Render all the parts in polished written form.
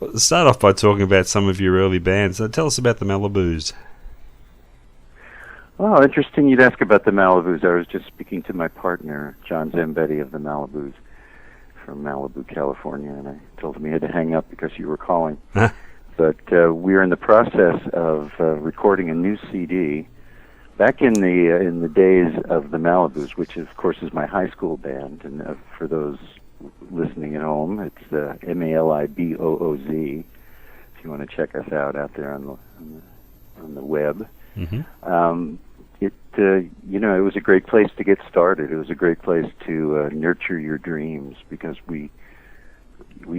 Well, start off by talking about some of your early bands. Tell us about the Malibus. Oh, interesting you'd ask about the Malibus. I was just speaking to my partner, John Zambetti of the Malibus from Malibu, California, and I told him he had to hang up because you were calling. But we're in the process of recording a new CD. Back in the days of the Malibus, which of course is my high school band, and for those listening at home, it's Malibooz. If you want to check us out there on the web. Mm-hmm. It was a great place to get started. It was a great place to nurture your dreams because we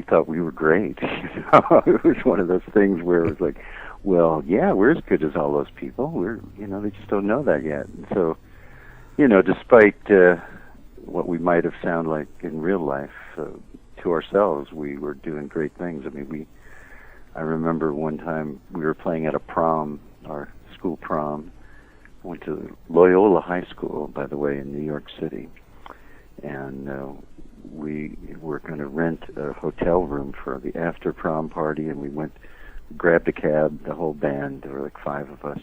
thought we were great. It was one of those things where it was like, well, yeah, we're as good as all those people. They just don't know that yet. And so, despite what we might have sounded like in real life to ourselves, we were doing great things. I mean, I remember one time we were playing at a prom, our school prom. I went to Loyola High School, by the way, in New York City, and we were going to rent a hotel room for the after prom party, and we grabbed a cab, the whole band. There were like 5 of us,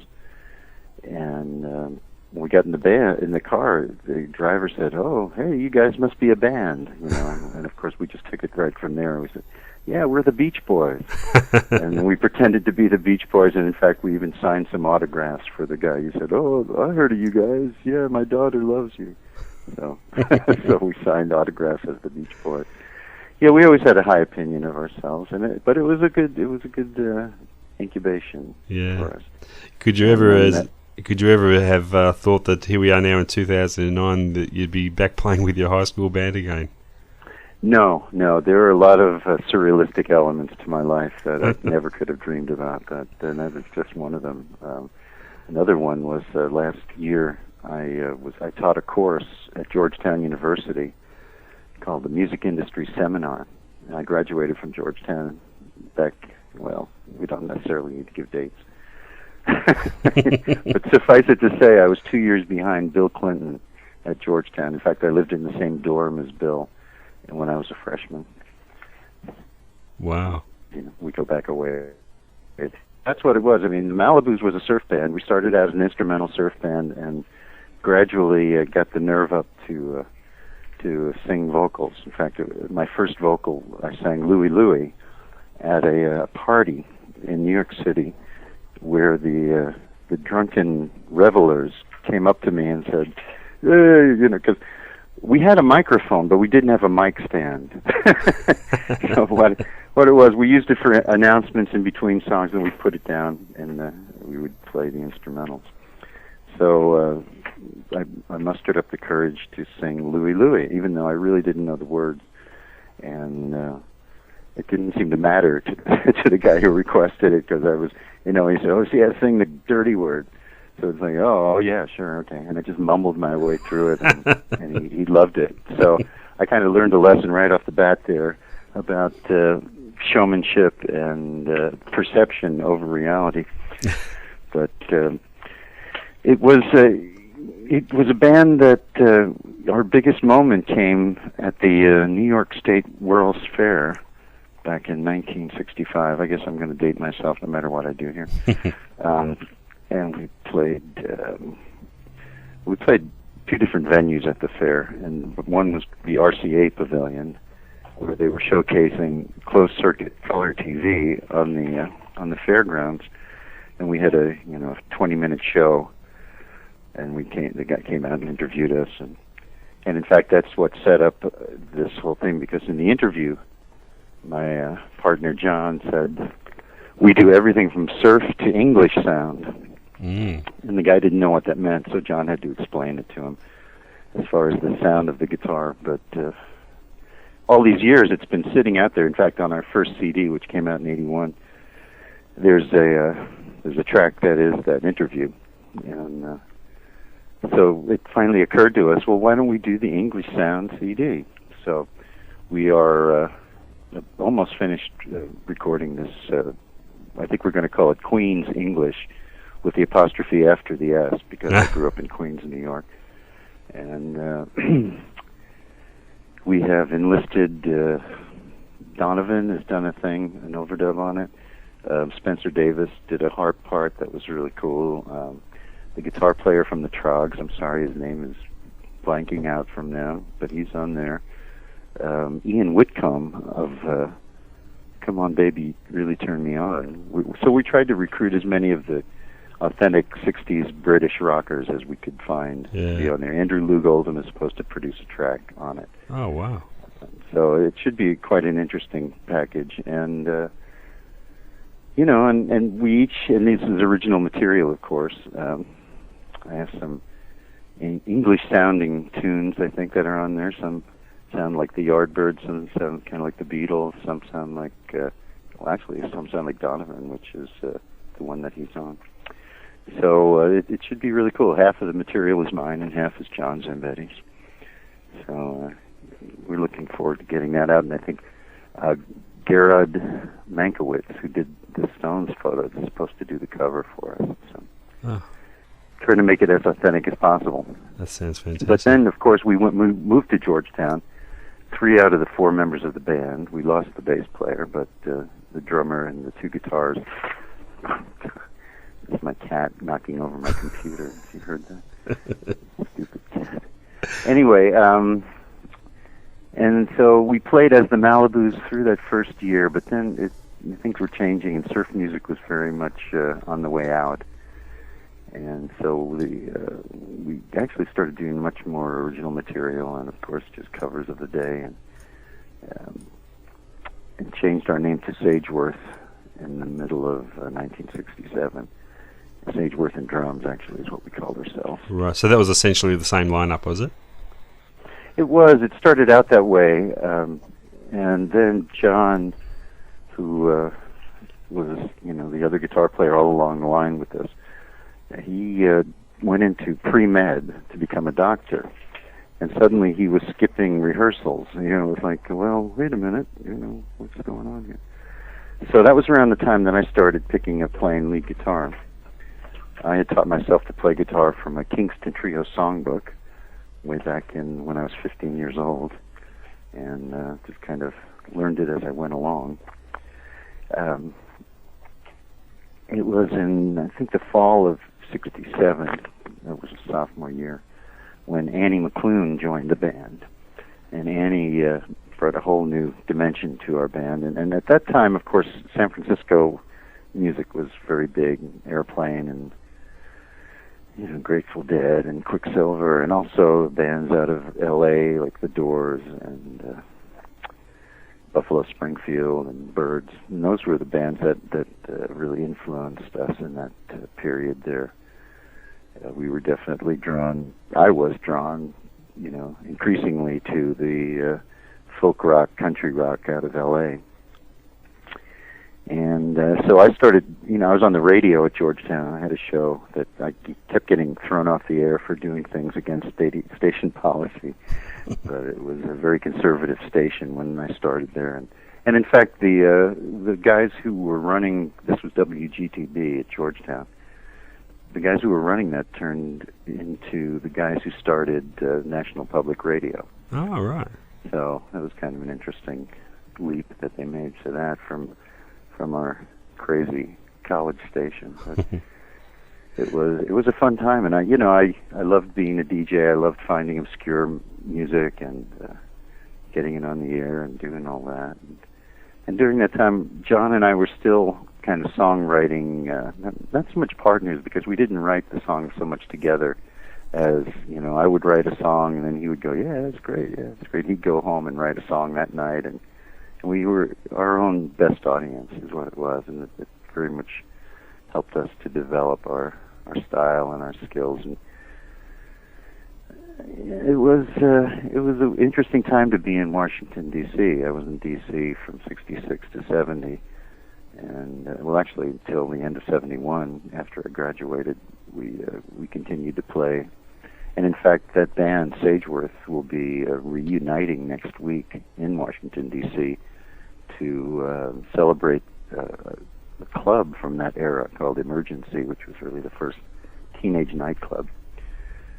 and when we got in the car, the driver said, "Oh, hey, you guys must be a band," and of course we just took it right from there. We said, "Yeah, we're the Beach Boys," and we pretended to be the Beach Boys, and in fact we even signed some autographs for the guy. He said, "Oh, I heard of you guys. Yeah, my daughter loves you." So, so we signed autographs as the Beach Boys. Yeah, we always had a high opinion of ourselves, but it was a good incubation for us. Could you ever have thought that here we are now in 2009 that you'd be back playing with your high school band again? No. There are a lot of surrealistic elements to my life that I never could have dreamed about. And that was just one of them. Another one was last year. I taught a course at Georgetown University called the Music Industry Seminar. And I graduated from Georgetown back. Well, we don't necessarily need to give dates. But suffice it to say, I was 2 years behind Bill Clinton at Georgetown. In fact, I lived in the same dorm as Bill when I was a freshman. Wow. We go back a way. That's what it was. I mean, the Malibus was a surf band. We started out as an instrumental surf band and gradually got the nerve up to sing vocals. In fact, my first vocal, I sang Louie Louie at a party in New York City where the drunken revelers came up to me and said, hey, because we had a microphone, but we didn't have a mic stand. So what it was, we used it for announcements in between songs, and we'd put it down, and we would play the instrumentals. So I mustered up the courage to sing Louie Louie, even though I really didn't know the words. And it didn't seem to matter to the guy who requested it, because I was, he said, oh, see, I sing the dirty word. So it's like, oh, yeah, sure, okay. And I just mumbled my way through it, and he loved it. So I kind of learned a lesson right off the bat there about showmanship and perception over reality. But it was a band that our biggest moment came at the New York State World's Fair back in 1965. I guess I'm going to date myself no matter what I do here. And we played 2 different venues at the fair, and one was the RCA Pavilion, where they were showcasing closed circuit color TV on the fairgrounds, and we had a 20-minute show, and the guy came out and interviewed us, and in fact that's what set up this whole thing, because in the interview, my partner John said, we do everything from surf to English sound. And the guy didn't know what that meant, so John had to explain it to him as far as the sound of the guitar. But all these years, it's been sitting out there. In fact, on our first CD, which came out in '81, there's a track that is that interview. And so it finally occurred to us, well, why don't we do the English sound CD? So we are almost finished recording this. I think we're going to call it Queens English, with the apostrophe after the S, because I grew up in Queens, New York. And we have enlisted Donovan has done a thing, an overdub on it. Spencer Davis did a harp part that was really cool. The guitar player from the Trogs, I'm sorry, his name is blanking out from now, but he's on there. Ian Whitcomb of Come On Baby Really Turn Me On. So we tried to recruit as many of the authentic 60s British rockers as we could find to be on there. Andrew Loog Oldham is supposed to produce a track on it. Oh, wow. So it should be quite an interesting package. And, you know, and we each, and this is original material, of course. I have some English-sounding tunes, I think, that are on there. Some sound like the Yardbirds, some sound kind of like the Beatles, some sound like, well, actually, some sound like Donovan, which is the one that he's on. So it should be really cool. Half of the material is mine, and half is John Zambetti's. So we're looking forward to getting that out, and I think Gerard Mankiewicz, who did the Stones photo, is supposed to do the cover for us. So trying to make it as authentic as possible. That sounds fantastic. But then, of course, we moved to Georgetown. 3 out of the 4 members of the band. We lost the bass player, but the drummer and the 2 guitars. That's my cat knocking over my computer. If you heard that. Stupid cat. Anyway, and so we played as the Malibus through that first year, but then things were changing, and surf music was very much on the way out. And so we actually started doing much more original material, and of course just covers of the day, and changed our name to Sageworth in the middle of 1967. Sageworth and Drums actually is what we called ourselves. Right, so that was essentially the same lineup, was it? It was. It started out that way, and then John, who was the other guitar player all along the line with us, he went into pre-med to become a doctor, and suddenly he was skipping rehearsals. It was like, well, wait a minute, what's going on here? So that was around the time that I started picking up playing lead guitar. I had taught myself to play guitar from a Kingston Trio songbook way back when I was 15 years old, and just kind of learned it as I went along. It was in, I think, the fall of '67, that was a sophomore year, when Annie McClune joined the band. And Annie brought a whole new dimension to our band. And at that time, of course, San Francisco music was very big, Airplane and Grateful Dead and Quicksilver, and also bands out of L.A. like The Doors and Buffalo Springfield and Byrds. And those were the bands that really influenced us in that period there. We were definitely drawn, I was drawn, increasingly to the folk rock, country rock out of L.A. And so I started, I was on the radio at Georgetown. I had a show that I kept getting thrown off the air for doing things against station policy. But it was a very conservative station when I started there. And in fact, the guys who were running, this was WGTB at Georgetown, the guys who were running that turned into the guys who started National Public Radio. Oh, right. So that was kind of an interesting leap that they made to that from our crazy college station. But it was a fun time, and I loved being a DJ. I loved finding obscure music and getting it on the air and doing all that. And during that time, John and I were still kind of songwriting, not so much partners, because we didn't write the songs so much together as, I would write a song and then he would go, yeah, that's great, yeah, that's great. He'd go home and write a song that night, and we were our own best audience is what it was, and it very much helped us to develop our style and our skills. And it was an interesting time to be in Washington, D.C. I was in D.C. from '66 to '70, and actually until the end of '71. After I graduated, we continued to play, and in fact, that band Sageworth will be reuniting next week in Washington, D.C. to celebrate a club from that era called Emergency, which was really the first teenage nightclub.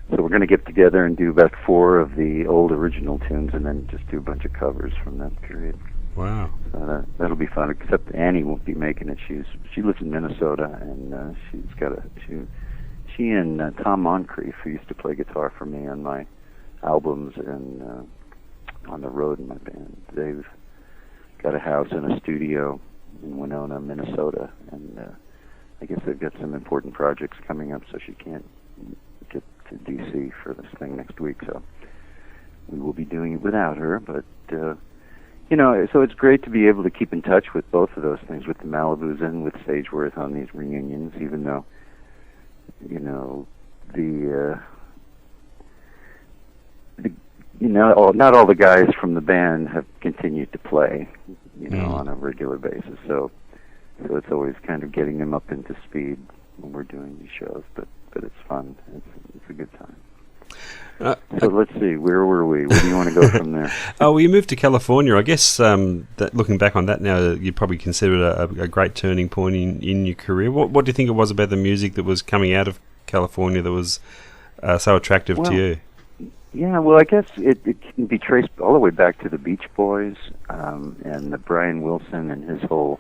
So we're going to get together and do about 4 of the old original tunes, and then just do a bunch of covers from that period. Wow. So that'll be fun. Except Annie won't be making it. She lives in Minnesota, and she and Tom Moncrief, who used to play guitar for me on my albums and on the road in my band, they've got a house and a studio in Winona, Minnesota, and I guess they've got some important projects coming up, so she can't get to D.C. for this thing next week, so we will be doing it without her, but so it's great to be able to keep in touch with both of those things, with the Malibus and with Sageworth on these reunions, even though, not all the guys from the band have continued to play, on a regular basis. So it's always kind of getting them up into speed when we're doing these shows. But it's fun. It's a good time. So let's see, where were we? Where do you want to go from there? Well, you moved to California. I guess that looking back on that now, you probably consider it a great turning point in your career. What do you think it was about the music that was coming out of California that was so attractive to you? Yeah, well, I guess it can be traced all the way back to the Beach Boys and the Brian Wilson and his whole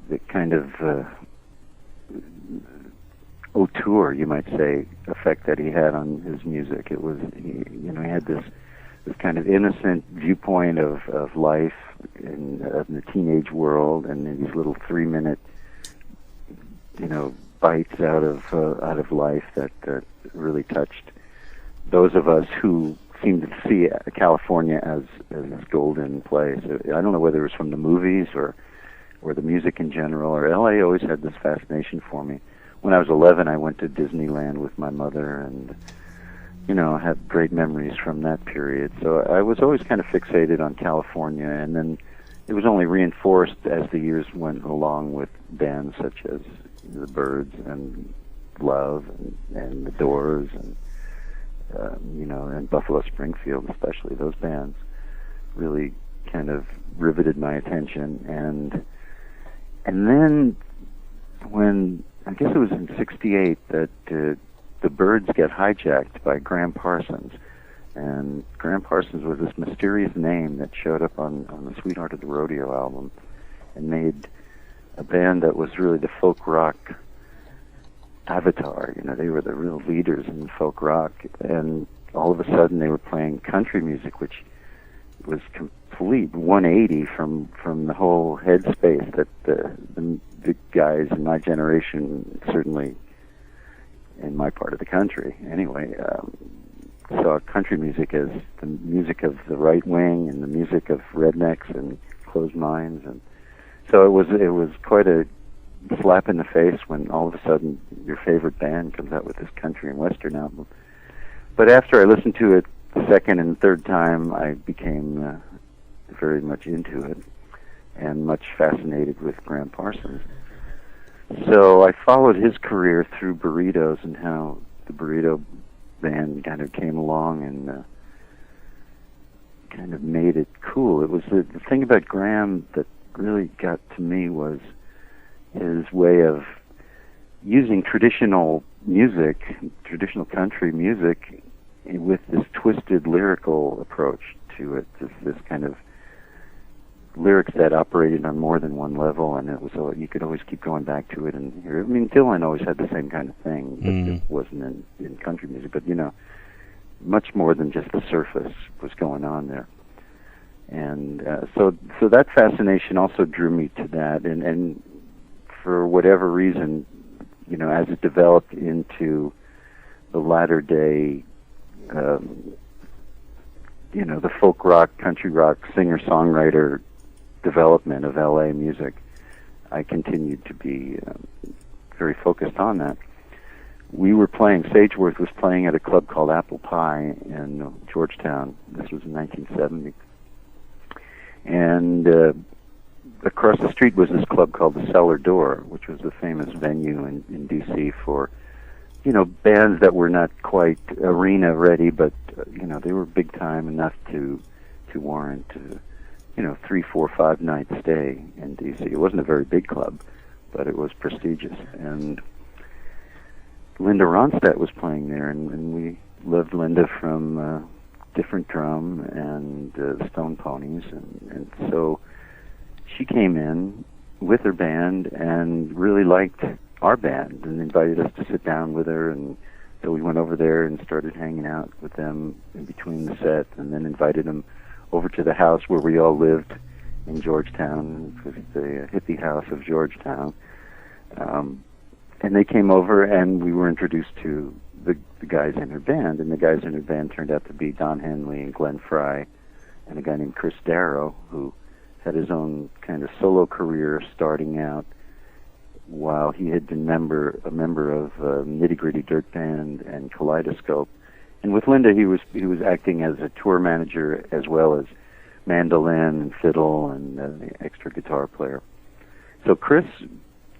the kind of auteur, you might say, effect that he had on his music. It was, he had this kind of innocent viewpoint of life in the teenage world, and then these little 3-minute, bites out of life that really touched those of us who seemed to see California as this golden place. I don't know whether it was from the movies or the music in general, or LA always had this fascination for me. When I was 11, I went to Disneyland with my mother, and had great memories from that period. So I was always kind of fixated on California, and then it was only reinforced as the years went along with bands such as the Byrds and Love and the Doors and and Buffalo Springfield, especially. Those bands really kind of riveted my attention, and then when I guess it was in '68 that the Byrds get hijacked by Graham Parsons, and Graham Parsons was this mysterious name that showed up on the Sweetheart of the Rodeo album, and made a band that was really the folk rock avatar. They were the real leaders in folk rock, and all of a sudden they were playing country music, which was complete 180 from the whole headspace that the guys in my generation, certainly in my part of the country anyway, saw country music as the music of the right wing and the music of rednecks and closed minds, and so it was quite a slap in the face when all of a sudden your favorite band comes out with this country and western album. But after I listened to it the second and third time, I became very much into it and much fascinated with Graham Parsons. So I followed his career through Burritos and how the Burrito band kind of came along and kind of made it cool. It was the thing about Graham that really got to me was his way of using traditional music, traditional country music, with this twisted lyrical approach to it. This kind of lyrics that operated on more than one level, and it was you could always keep going back to it and hear it. I mean, Dylan always had the same kind of thing, but it wasn't in country music. But much more than just the surface was going on there. And so that fascination also drew me to that, and for whatever reason, as it developed into the latter day, the folk rock, country rock, singer-songwriter development of LA music, I continued to be very focused on that. Sageworth was playing at a club called Apple Pie in Georgetown. This was in 1970. And across the street was this club called the Cellar Door, which was a famous venue in D.C. for, bands that were not quite arena ready, but, they were big time enough to warrant, 3, 4, 5 night stay in D.C. It wasn't a very big club, but it was prestigious. And Linda Ronstadt was playing there, and we loved Linda from different drum and Stone Ponies, and so she came in with her band and really liked our band and invited us to sit down with her, and so we went over there and started hanging out with them in between the set, and then invited them over to the house where we all lived in Georgetown. It was the hippie house of Georgetown. And they came over, and we were introduced to the guys in her band, and the guys in her band turned out to be Don Henley and Glenn Fry, and a guy named Chris Darrow, who had his own kind of solo career starting out while he had been a member of Nitty Gritty Dirt Band and Kaleidoscope. And with Linda, he was acting as a tour manager as well as mandolin and fiddle and extra guitar player. So Chris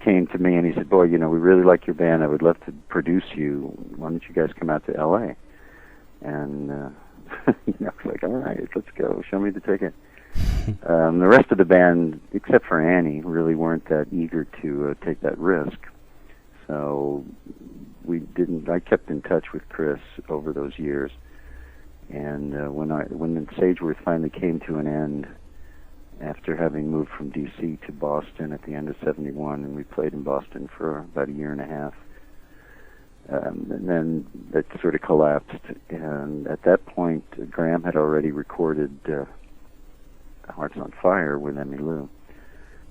came to me and he said, "Boy, we really like your band. I would love to produce you. Why don't you guys come out to L.A.?" And I was like, "All right, let's go. Show me the ticket." The rest of the band, except for Annie, really weren't that eager to take that risk. So we didn't. I kept in touch with Chris over those years, and when the Sageworth finally came to an end, after having moved from D.C. to Boston at the end of '71, and we played in Boston for about a year and a half, and then that sort of collapsed. And at that point, Graham had already recorded Hearts on Fire with Emmylou.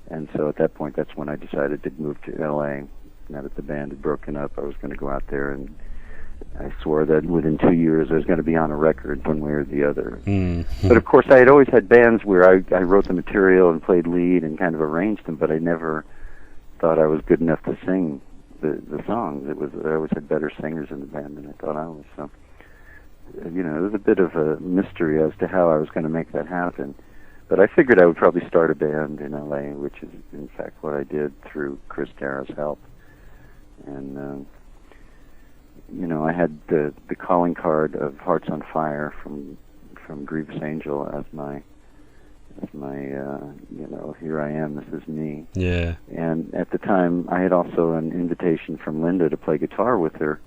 And so at that point, that's when I decided to move to L.A. Now that the band had broken up, I was going to go out there, and I swore that within 2 years I was going to be on a record one way or the other. Mm-hmm. But of course, I had always had bands where I wrote the material and played lead and kind of arranged them, but I never thought I was good enough to sing the songs. I always had better singers in the band than I thought I was. So, it was a bit of a mystery as to how I was going to make that happen. But I figured I would probably start a band in L.A., which is, in fact, what I did through Chris Darrow's help. And, I had the calling card of Hearts on Fire from Grievous Angel as my here I am, this is me. Yeah. And at the time, I had also an invitation from Linda to play guitar with her,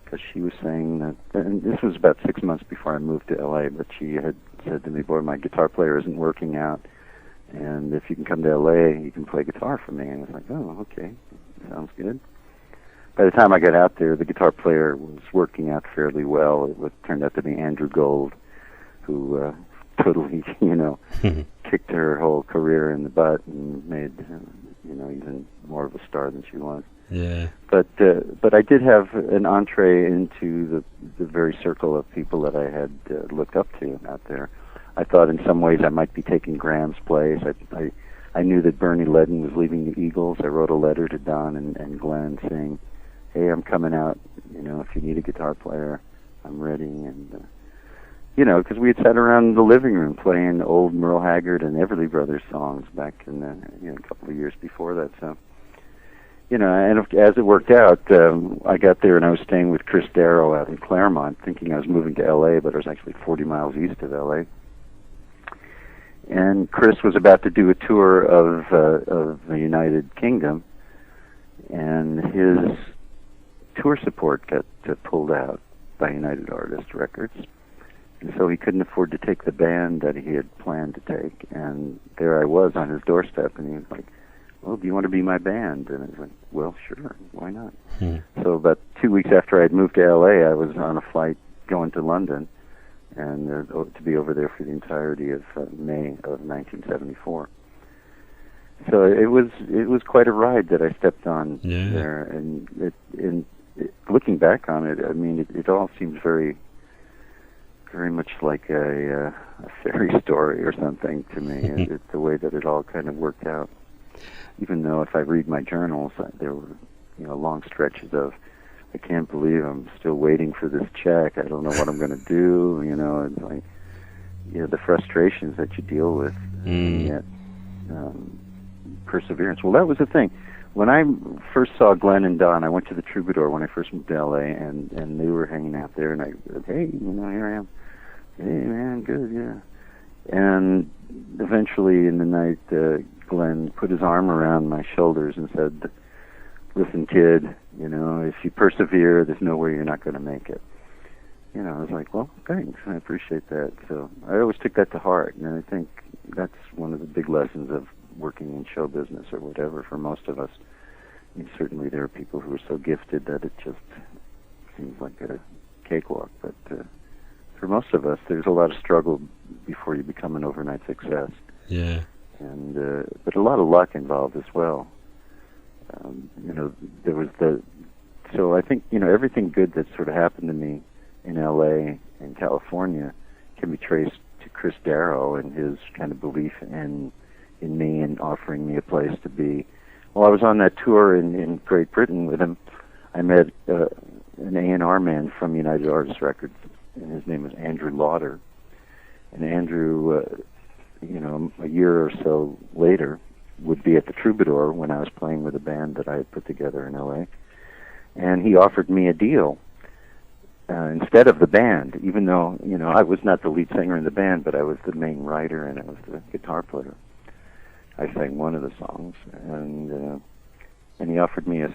because she was saying that, and this was about 6 months before I moved to L.A., but she had said to me, "Boy, my guitar player isn't working out, and if you can come to L.A., you can play guitar for me." And I was like, "Oh, okay, sounds good." By the time I got out there, the guitar player was working out fairly well. It turned out to be Andrew Gold, who totally, kicked her whole career in the butt and made, even more of a star than she was. Yeah. But I did have an entree into the very circle of people that I had looked up to out there. I thought in some ways I might be taking Graham's place. I knew that Bernie Ledden was leaving the Eagles. I wrote a letter to Don and Glenn saying, "Hey, I'm coming out. If you need a guitar player, I'm ready." And because we had sat around the living room playing old Merle Haggard and Everly Brothers songs back in a couple of years before that. So. And as it worked out, I got there and I was staying with Chris Darrow out in Claremont, thinking I was moving to L.A., but I was actually 40 miles east of L.A. And Chris was about to do a tour of the United Kingdom, and his tour support got pulled out by United Artists Records, and so he couldn't afford to take the band that he had planned to take. And there I was on his doorstep, and he was like, "Well, do you want to be my band?" And I was like, "Well, sure, why not?" So about 2 weeks after I had moved to L.A., I was on a flight going to London, and to be over there for the entirety of May of 1974. So it was quite a ride that I stepped on there, and looking back on it, I mean, it all seems very, very much like a fairy story or something to me. It's the way that it all kind of worked out. Even though if I read my journals, there were long stretches of, "I can't believe I'm still waiting for this check. I don't know what I'm going to do." It's like the frustrations that you deal with, and yet perseverance. Well, that was the thing. When I first saw Glenn and Don, I went to the Troubadour when I first moved to L.A., and they were hanging out there, and I said, "Hey, here I am. Hey, man, good, yeah." And eventually in the night, Glenn put his arm around my shoulders and said, "Listen, kid, if you persevere, there's no way you're not going to make it." I was like, well, thanks, I appreciate that. So I always took that to heart, and I think that's one of the big lessons of working in show business or whatever for most of us. I mean, certainly there are people who are so gifted that it just seems like a cakewalk, but for most of us, there's a lot of struggle before you become an overnight success. Yeah. And but a lot of luck involved as well. There was so I think everything good that sort of happened to me in L.A. and California can be traced to Chris Darrow and his kind of belief in me and offering me a place to be. While I was on that tour in Great Britain with him, I met an A&R man from United Artists Records, and his name was Andrew Lauder. And Andrew, a year or so later, would be at the Troubadour when I was playing with a band that I had put together in L.A. And he offered me a deal instead of the band, even though, I was not the lead singer in the band, but I was the main writer and I was the guitar player. I sang one of the songs, and he offered me a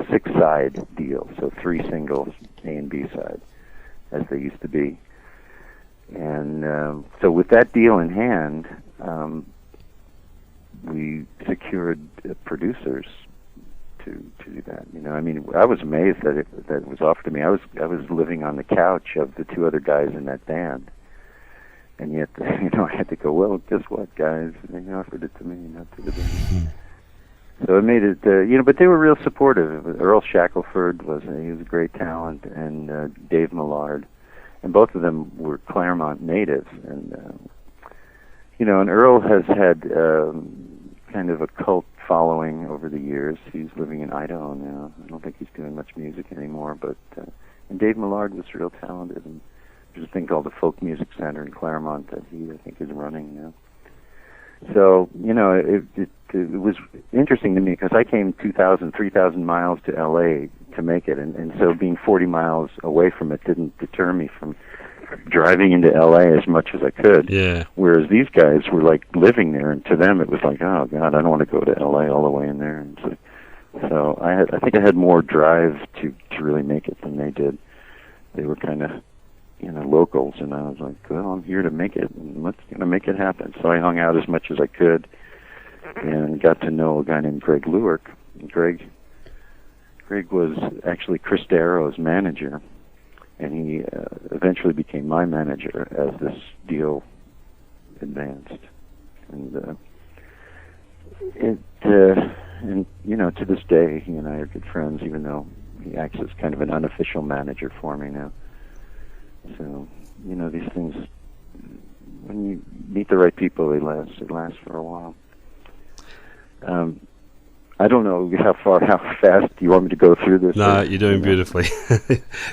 six-side deal, so 3 singles, A and B side, as they used to be. And so with that deal in hand, we secured producers to do that. I was amazed that it was offered to me. I was living on the couch of the 2 other guys in that band, and yet I had to go, well, guess what, guys? They offered it to me, not to the band. So it made it, but they were real supportive. Earl Shackelford he was a great talent, and Dave Millard, and both of them were Claremont natives, and and Earl has had kind of a cult following over the years. He's living in Idaho now. I don't think he's doing much music anymore, but and Dave Millard was real talented, and there's a thing called the Folk Music Center in Claremont that he, I think, is running now. So, it was interesting to me because I came 2,000, 3,000 miles to L.A. to make it, and so being 40 miles away from it didn't deter me from driving into L.A. as much as I could. Yeah. Whereas these guys were like living there, and to them it was like, oh God, I don't want to go to L.A. all the way in there. And so I think I had more drive to really make it than they did. They were kind of locals, and I was like, well, I'm here to make it, and let's make it happen. So I hung out as much as I could and got to know a guy named Greg Lewick. Greg was actually Chris Darrow's manager, and he eventually became my manager as this deal advanced. And to this day, he and I are good friends, even though he acts as kind of an unofficial manager for me now. So, these things, when you meet the right people, it lasts for a while. I don't know how fast you want me to go through this. No, you're doing beautifully.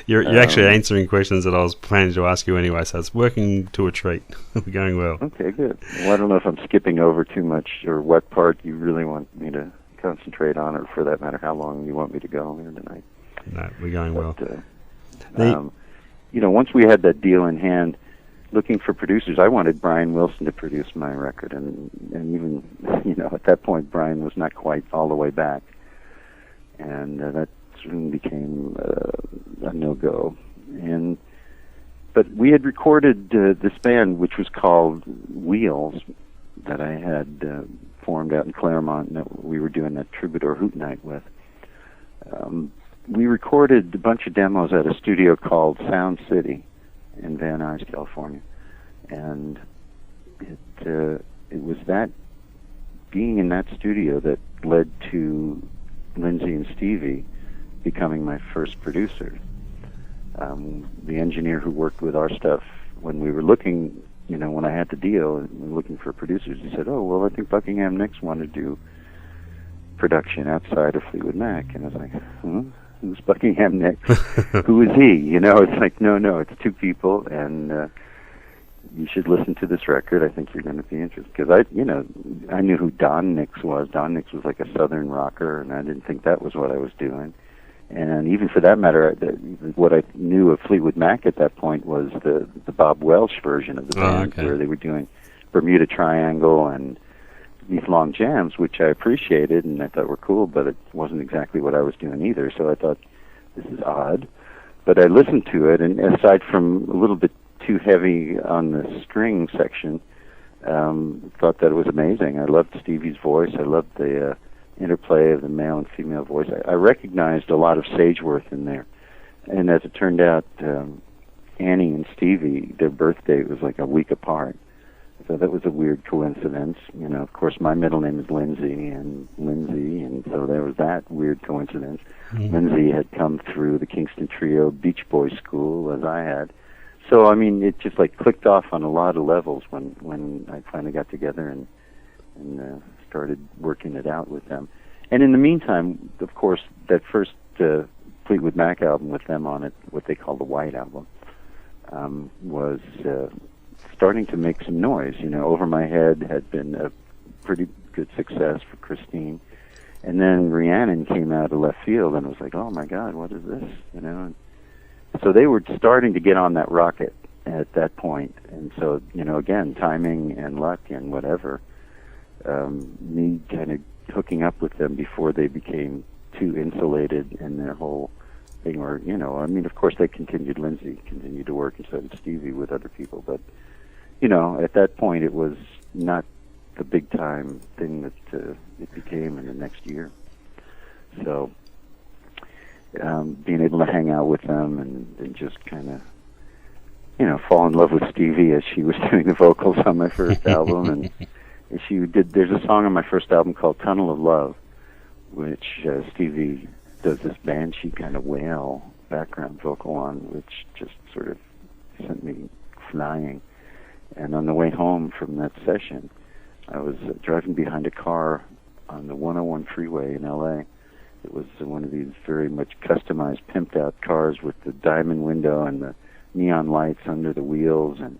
You're actually answering questions that I was planning to ask you anyway, so it's working to a treat. We're going well. Okay, good. Well, I don't know if I'm skipping over too much or what part you really want me to concentrate on, or for that matter, how long you want me to go here tonight. No, we're going well. Once we had that deal in hand, looking for producers, I wanted Brian Wilson to produce my record, and even at that point Brian was not quite all the way back, and that soon became a no-go. But we had recorded this band, which was called Wheels, that I had formed out in Claremont, and that we were doing that Troubadour Hoot Night with. We recorded a bunch of demos at a studio called Sound City in Van Nuys, California, and it was that being in that studio that led to Lindsay and Stevie becoming my first producers. The engineer who worked with our stuff when we were looking, when I had the deal and we were looking for producers, he said, "Oh, well, I think Buckingham Nicks wanted to do production outside of Fleetwood Mac," and I was like, who's Buckingham Nicks? Who is he? It's like, no, it's 2 people, and you should listen to this record. I think you're going to be interested. Because I knew who Don Nicks was. Don Nicks was like a southern rocker, and I didn't think that was what I was doing. And even for that matter, what I knew of Fleetwood Mac at that point was the Bob Welsh version of the band, where they were doing Bermuda Triangle and these long jams, which I appreciated and I thought were cool, but it wasn't exactly what I was doing either. So I thought, this is odd. But I listened to it, and aside from a little bit too heavy on the string section, thought that it was amazing. I loved Stevie's voice. I loved the interplay of the male and female voice. I recognized a lot of Sageworth in there. And as it turned out, Annie and Stevie, their birthday was like a week apart. So that was a weird coincidence. You know, of course, my middle name is Lindsay, and so there was that weird coincidence. Mm-hmm. Lindsay had come through the Kingston Trio Beach Boys School, as I had. So, I mean, it just like clicked off on a lot of levels when I finally got together and started working it out with them. And in the meantime, of course, that first Fleetwood Mac album with them on it, what they call the White Album, was starting to make some noise. You know, Over My Head had been a pretty good success for Christine. And then Rhiannon came out of left field, and it was like, oh my God, what is this? You know, and so they were starting to get on that rocket at that point. And so, you know, again, timing and luck and whatever, me kind of hooking up with them before they became too insulated in their whole thing. Or, you know, I mean, of course they Lindsay continued to work, and so did Stevie with other people. But, you know, at that point it was not the big time thing that it became in the next year. So being able to hang out with them and just kind of, you know, fall in love with Stevie as she was doing the vocals on my first album. And there's a song on my first album called Tunnel of Love, which Stevie does this banshee kind of wail background vocal on, which just sort of sent me flying. And on the way home from that session, I was driving behind a car on the 101 freeway in L.A. It was one of these very much customized, pimped-out cars with the diamond window and the neon lights under the wheels, and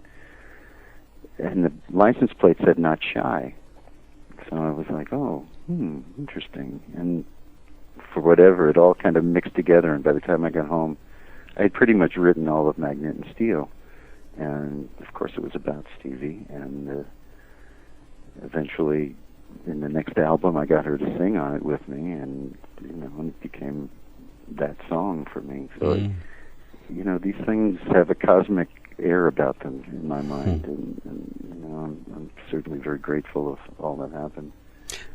the license plate said "Not Shy." So I was like, "Oh, interesting." And for whatever, it all kind of mixed together. And by the time I got home, I had pretty much written all of Magnet and Steel, and of course, it was about Stevie. And eventually, in the next album, I got her to sing on it with me, and you know, it became that song for me. So, you know, these things have a cosmic air about them in my mind, and you know, I'm certainly very grateful of all that happened.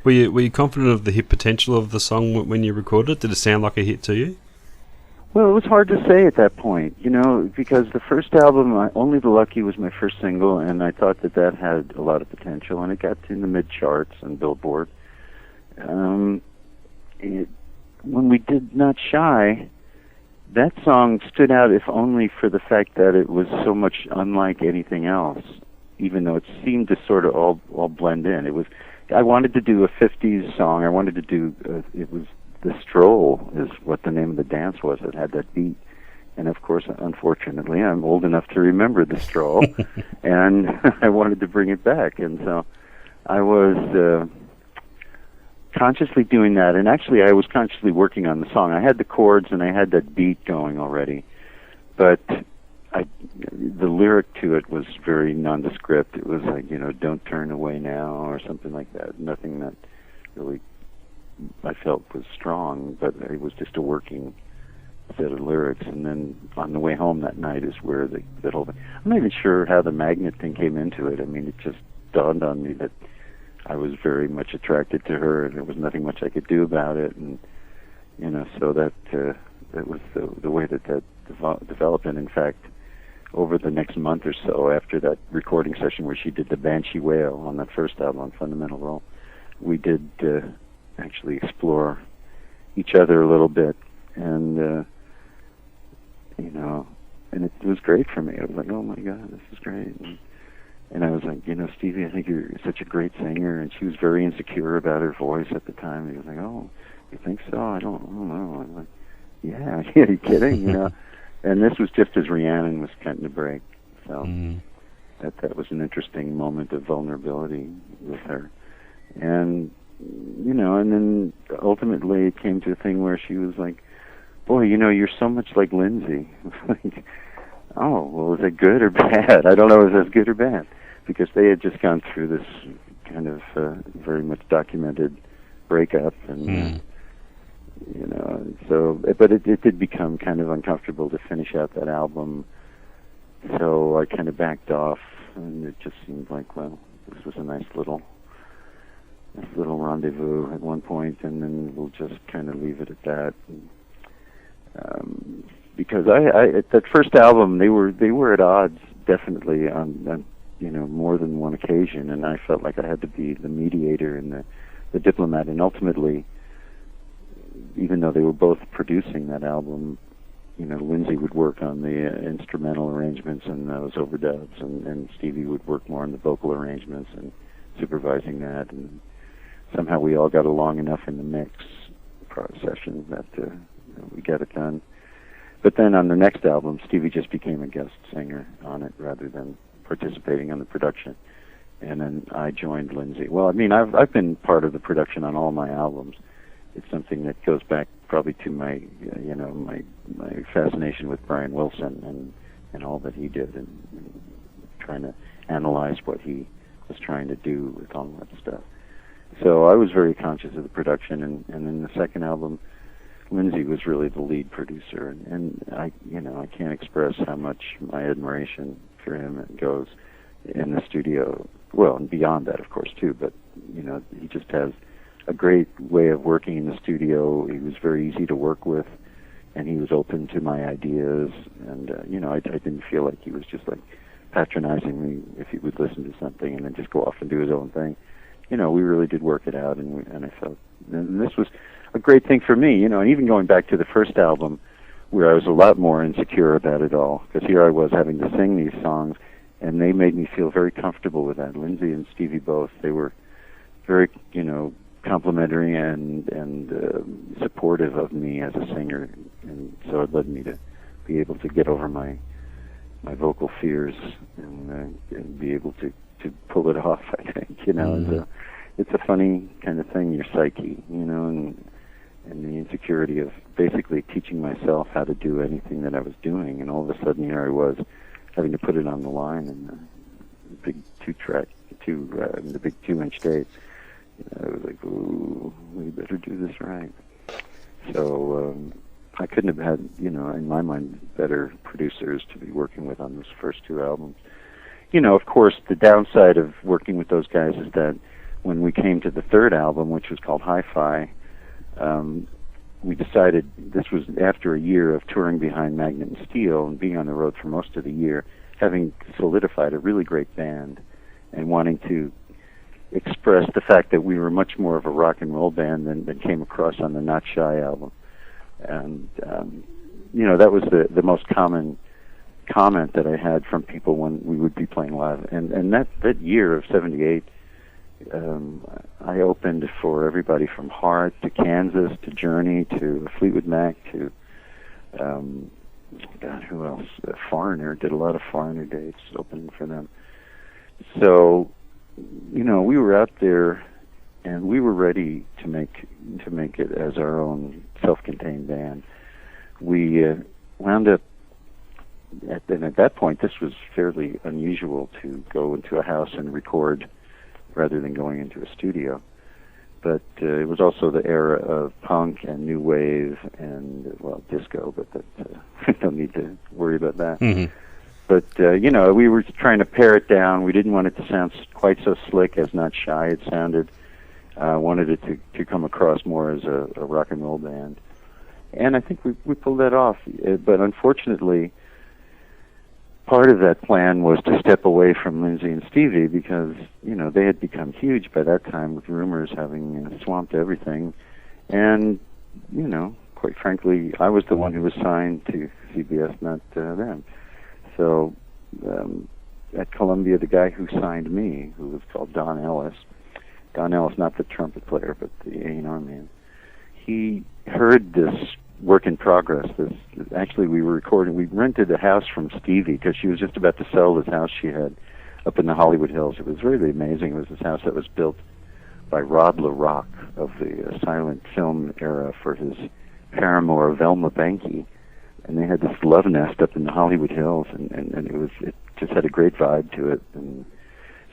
Were you confident of the hit potential of the song when you recorded it? Did it sound like a hit to you? Well, it was hard to say at that point, you know, because the first album, Only the Lucky, was my first single, and I thought that had a lot of potential, and it got in the mid-charts on Billboard. When we did Not Shy, that song stood out, if only for the fact that it was so much unlike anything else, even though it seemed to sort of all blend in. I wanted to do a 50s song. I wanted to do, it was The Stroll is what the name of the dance was. It had that beat. And of course, unfortunately, I'm old enough to remember The Stroll, and I wanted to bring it back. And so I was consciously doing that. And actually, I was consciously working on the song. I had the chords and I had that beat going already. But the lyric to it was very nondescript. It was like, you know, don't turn away now or something like that. Nothing that really I felt was strong, but it was just a working set of lyrics. And then on the way home that night is where that whole thing. I'm not even sure how the Magnet thing came into it. I mean, it just dawned on me that I was very much attracted to her, and there was nothing much I could do about it. And you know, so that was the way that developed. And in fact, over the next month or so after that recording session where she did the Banshee Wail on that first album, Fundamental Role, we did actually explore each other a little bit, and you know, and it was great for me. I was like, oh my God, this is great. And I was like, you know, Stevie, I think you're such a great singer. And she was very insecure about her voice at the time. And he was like, oh, you think so? I don't know. I'm like, yeah, are you kidding? You know. And this was just as Rhiannon was cutting the break. So that was an interesting moment of vulnerability with her. And, you know, and then ultimately it came to a thing where she was like, boy, you know, you're so much like Lindsay. Like, oh, well, is it good or bad? I don't know if it's good or bad, because they had just gone through this kind of very much documented breakup, and you know. So, but it did become kind of uncomfortable to finish out that album. So I kind of backed off, and it just seemed like, well, this was a nice little rendezvous at one point, and then we'll just kind of leave it at that. Because I that first album, they were at odds, definitely, on you know, more than one occasion, and I felt like I had to be the mediator and the diplomat, and ultimately, even though they were both producing that album, you know, Lindsay would work on the instrumental arrangements and those overdubs, and Stevie would work more on the vocal arrangements and supervising that, and somehow we all got along enough in the mix sessions that you know, we got it done. But then on the next album, Stevie just became a guest singer on it rather than participating on the production, and then I joined Lindsay. Well, I mean, I've been part of the production on all my albums. It's something that goes back probably to my you know, my fascination with Brian Wilson and all that he did, and trying to analyze what he was trying to do with all that stuff. So I was very conscious of the production, and in the second album, Lindsay was really the lead producer, and I, you know, I can't express how much my admiration for him goes in the studio. Well, and beyond that, of course, too. But you know, he just has a great way of working in the studio. He was very easy to work with, and he was open to my ideas. And you know, I didn't feel like he was just like patronizing me if he would listen to something and then just go off and do his own thing. You know, we really did work it out, and I felt, and this was a great thing for me, you know, and even going back to the first album, where I was a lot more insecure about it all, because here I was having to sing these songs, and they made me feel very comfortable with that. Lindsay and Stevie both, they were very, you know, complimentary and supportive of me as a singer, and so it led me to be able to get over my vocal fears and be able to pull it off, I think, you know. Mm-hmm. It's a funny kind of thing, your psyche, you know, and the insecurity of basically teaching myself how to do anything that I was doing, and all of a sudden here I was having to put it on the line in the big the big 2-inch tape. You know, I was like, ooh, we better do this right. So I couldn't have had, you know, in my mind, better producers to be working with on those first two albums. You know, of course, the downside of working with those guys is that when we came to the third album, which was called Hi-Fi, we decided, this was after a year of touring behind Magnet and Steel and being on the road for most of the year, having solidified a really great band and wanting to express the fact that we were much more of a rock and roll band than came across on the Not Shy album. And, you know, that was the most common comment that I had from people when we would be playing live. And that year of 78, I opened for everybody from Heart to Kansas to Journey to Fleetwood Mac to, God, who else? Foreigner, did a lot of Foreigner dates opening for them. So, you know, we were out there and we were ready to make it as our own self-contained band. We wound up, at that point, this was fairly unusual to go into a house and record rather than going into a studio. But it was also the era of punk and new wave and, well, disco, but I don't need to worry about that. Mm-hmm. But, you know, we were trying to pare it down. We didn't want it to sound quite so slick as Not Shy it sounded. Wanted it to come across more as a rock and roll band. And I think we pulled that off. But unfortunately, part of that plan was to step away from Lindsay and Stevie because, you know, they had become huge by that time with rumors having swamped everything. And, you know, quite frankly, I was the one who was signed to CBS, not them. So at Columbia, the guy who signed me, who was called Don Ellis, not the trumpet player, but the A&R man, he heard this work in progress. Actually, we were recording. We rented a house from Stevie because she was just about to sell this house she had up in the Hollywood Hills. It was really amazing. It was this house that was built by Rod LaRock of the silent film era for his paramour Velma Banky, and they had this love nest up in the Hollywood Hills, and it just had a great vibe to it. And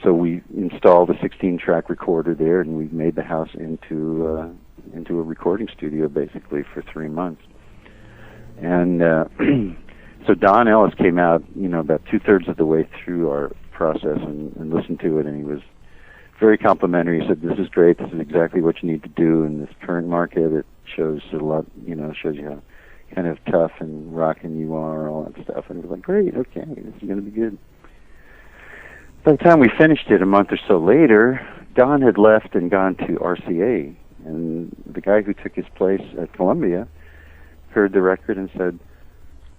so we installed a 16-track recorder there, and we made the house into into a recording studio basically for 3 months. And so Don Ellis came out, about 2/3 of the way through our process and listened to it, and he was very complimentary. He said, "This is great. This is exactly what you need to do in this current market. It shows a lot, shows you how kind of tough and rockin' you are, all that stuff." And I was like, "Great, okay, this is going to be good." By the time we finished it, a month or so later, Don had left and gone to RCA, and the guy who took his place at Columbia heard the record and said,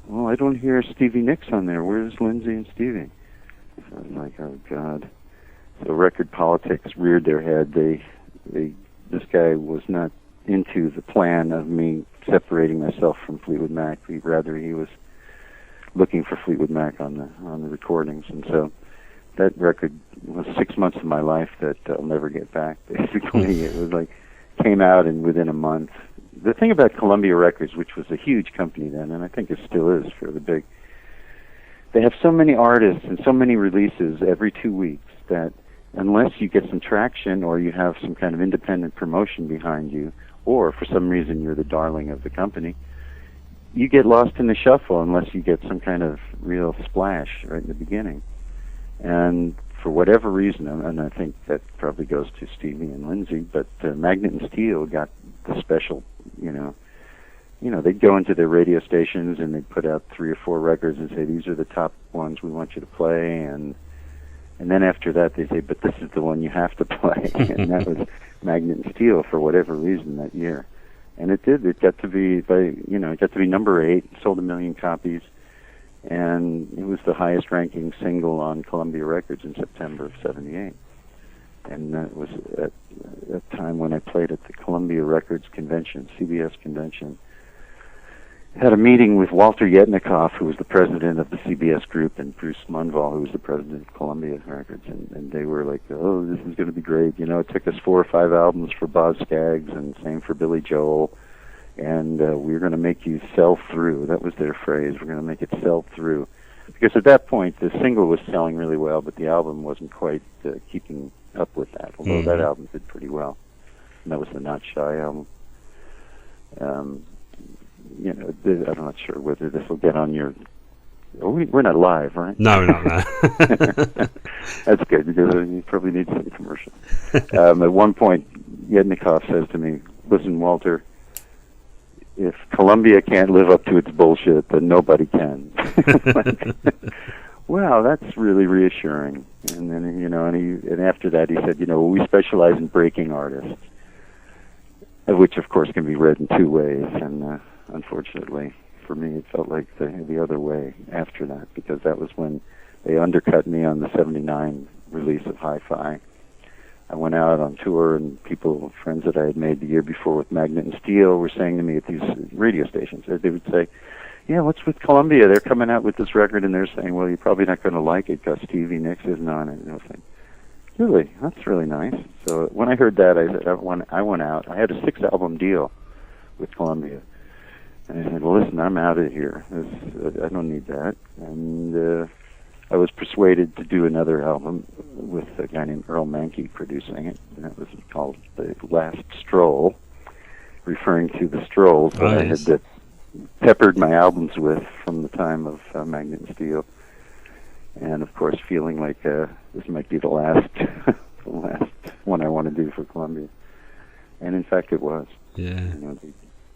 "Well, I don't hear Stevie Nicks on there. Where's Lindsay and Stevie?" So I'm like, "Oh God." So record politics reared their head. This guy was not into the plan of me separating myself from Fleetwood Mac. Rather, he was looking for Fleetwood Mac on the recordings, and so that record was 6 months of my life that I'll never get back. Basically, it was like came out, and within a month. The thing about Columbia Records, which was a huge company then, and I think it still is fairly big, they have so many artists and so many releases every 2 weeks that unless you get some traction or you have some kind of independent promotion behind you, or for some reason you're the darling of the company, you get lost in the shuffle unless you get some kind of real splash right in the beginning. And for whatever reason, and I think that probably goes to Stevie and Lindsay, but Magnet and Steel got the special, they'd go into their radio stations and they'd put out 3 or 4 records and say, "These are the top ones we want you to play," and then after that they say, "But this is the one you have to play." And that was Magnet and Steel for whatever reason that year. And it did. It got to be number 8, sold 1 million copies, and it was the highest ranking single on Columbia Records in September of '78. And that was at a time when I played at the Columbia Records convention, CBS convention. Had a meeting with Walter Yetnikoff, who was the president of the CBS group, and Bruce Munval, who was the president of Columbia Records, and they were like, "Oh, this is going to be great." It took us 4 or 5 albums for Boz Scaggs, and same for Billy Joel, and we're going to make you sell through. That was their phrase. We're going to make it sell through. Because at that point, the single was selling really well, but the album wasn't quite keeping up with that, although that album did pretty well. And that was the Not Shy album. I'm not sure whether this will get on your... we're not live, right? No. That's good, because you probably need some commercial. At one point, Yetnikoff says to me, "Listen, Walter, if Columbia can't live up to its bullshit, then nobody can." Wow, that's really reassuring. And then, and after that he said, "We specialize in breaking artists," which of course can be read in 2 ways. And unfortunately for me, it felt like the other way after that, because that was when they undercut me on the '79 release of Hi-Fi. I went out on tour, and friends that I had made the year before with Magnet and Steel, were saying to me at these radio stations, they would say, "Yeah, what's with Columbia? They're coming out with this record," and they're saying, "Well, you're probably not going to like it because Stevie Nicks isn't on it." And I was like, "Really? That's really nice." So when I heard that, I said, I went out. I had a 6-album deal with Columbia. And I said, "Well, listen, I'm out of here. I don't need that." And I was persuaded to do another album with a guy named Earl Mankey producing it. And that was called The Last Stroll, referring to the strolls that I had peppered my albums with from the time of Magnet and Steel. And, of course, feeling like this might be the last one I want to do for Columbia. And, in fact, it was. Yeah.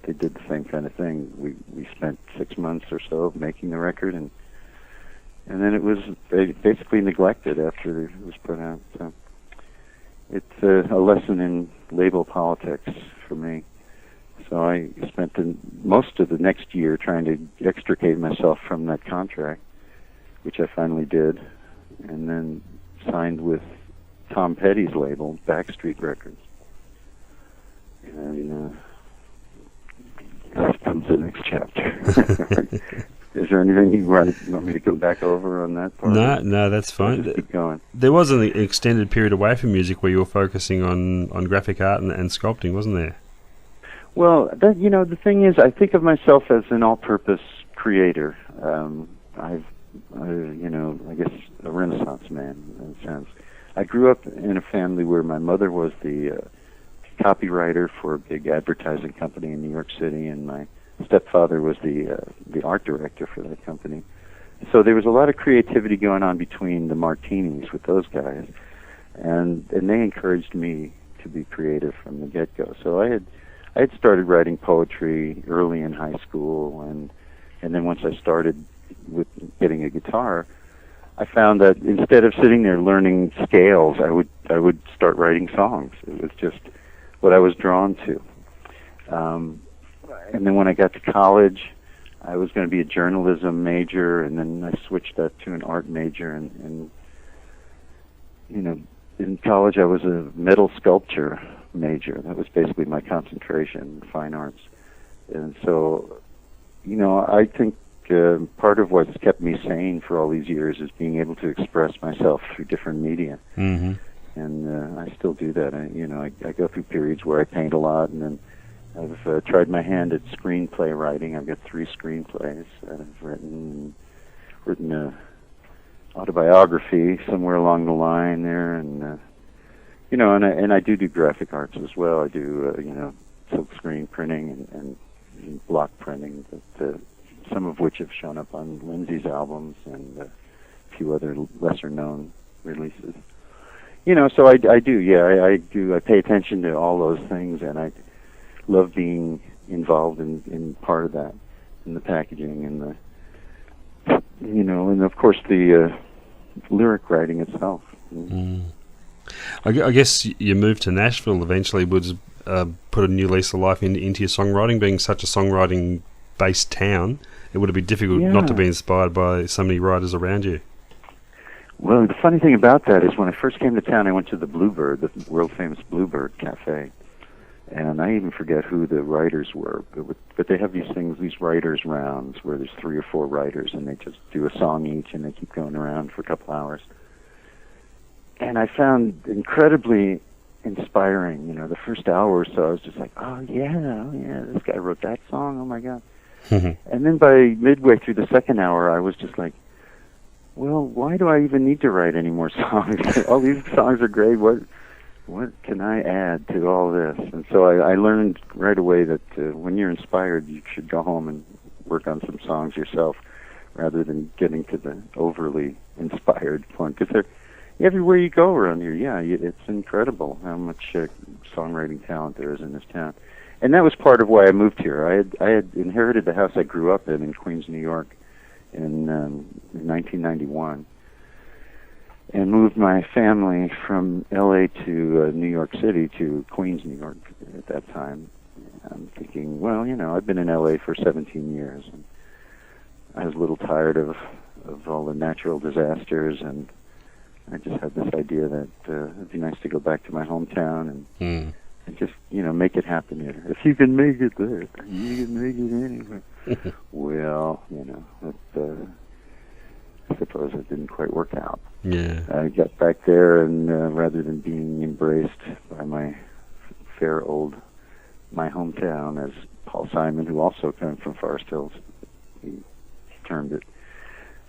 They did the same kind of thing. We spent 6 months or so making the record, and then it was basically neglected after it was put out. So it's a lesson in label politics for me. So I spent most of the next year trying to extricate myself from that contract, which I finally did, and then signed with Tom Petty's label, Backstreet Records. And this comes the next chapter. Is there anything you want me to go back over on that part? No, that's fine. Just keep going. There was an extended period away from music where you were focusing on graphic art and sculpting, wasn't there? Well, the thing is, I think of myself as an all-purpose creator. I guess a Renaissance man in a sense. I grew up in a family where my mother was the copywriter for a big advertising company in New York City, and my stepfather was the art director for that company. So there was a lot of creativity going on between the Martinis with those guys, and they encouraged me to be creative from the get-go. So I had started writing poetry early in high school, and then once I started with getting a guitar, I found that instead of sitting there learning scales, I would start writing songs. It was just what I was drawn to. And then when I got to college, I was going to be a journalism major, and then I switched that to an art major. And you know, in college I was a metal sculpture major. That was basically my concentration, fine arts. And so, you know, I think part of what's kept me sane for all these years is being able to express myself through different media. Mm-hmm. And I still do that. I go through periods where I paint a lot, and then I've tried my hand at screenplay writing. I've got 3 screenplays that I've written a autobiography somewhere along the line there, and you know, and I do graphic arts as well. I do you know, silk screen printing and block printing, some of which have shown up on Lindsay's albums and a few other lesser known releases. You know, so I do, yeah, I do. I pay attention to all those things, and I love being involved in part of that, in the packaging and the, you know, and of course the lyric writing itself. Mm. I guess you moved to Nashville eventually would put a new lease of life into your songwriting. Being such a songwriting-based town, it would have been difficult not to be inspired by so many writers around you. Well, the funny thing about that is when I first came to town, I went to the Bluebird, the world-famous Bluebird Cafe. And I even forget who the writers were, but they have these things, these writers' rounds, where there's 3 or 4 writers, and they just do a song each, and they keep going around for a couple hours. And I found incredibly inspiring, you know, the first hour or so, I was just like, oh yeah, this guy wrote that song, oh my God. And then by midway through the second hour, I was just like, well, why do I even need to write any more songs? All these songs are great, what can I add to all this? And so I learned right away that when you're inspired, you should go home and work on some songs yourself rather than getting to the overly inspired point. Because everywhere you go around here, it's incredible how much songwriting talent there is in this town. And that was part of why I moved here. I had inherited the house I grew up in Queens, New York in 1991. And moved my family from L.A. to New York City to Queens, New York at that time. I'm thinking, well, you know, I've been in L.A. for 17 years, and I was a little tired of all the natural disasters, and I just had this idea that it'd be nice to go back to my hometown and just, you know, make it happen here. If you can make it there, you can make it anywhere. Well, you know, I suppose it didn't quite work out. Yeah. I got back there, and rather than being embraced by my hometown, as Paul Simon, who also came from Forest Hills, he termed it.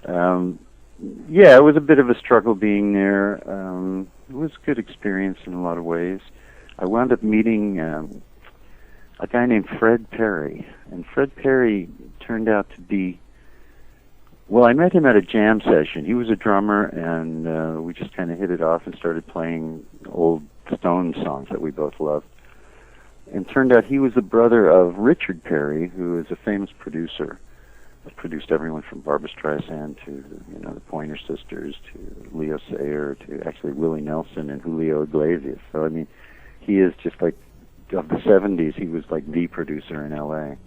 Yeah, it was a bit of a struggle being there. It was a good experience in a lot of ways. I wound up meeting a guy named Fred Perry, and Fred Perry turned out to be, well, I met him at a jam session. He was a drummer, and we just kind of hit it off and started playing old Stones songs that we both loved. And turned out he was the brother of Richard Perry, who is a famous producer. Has produced everyone from Barbra Streisand to, you know, the Pointer Sisters to Leo Sayer to actually Willie Nelson and Julio Iglesias. So, I mean, he is just like, of the 70s, he was like the producer in L.A.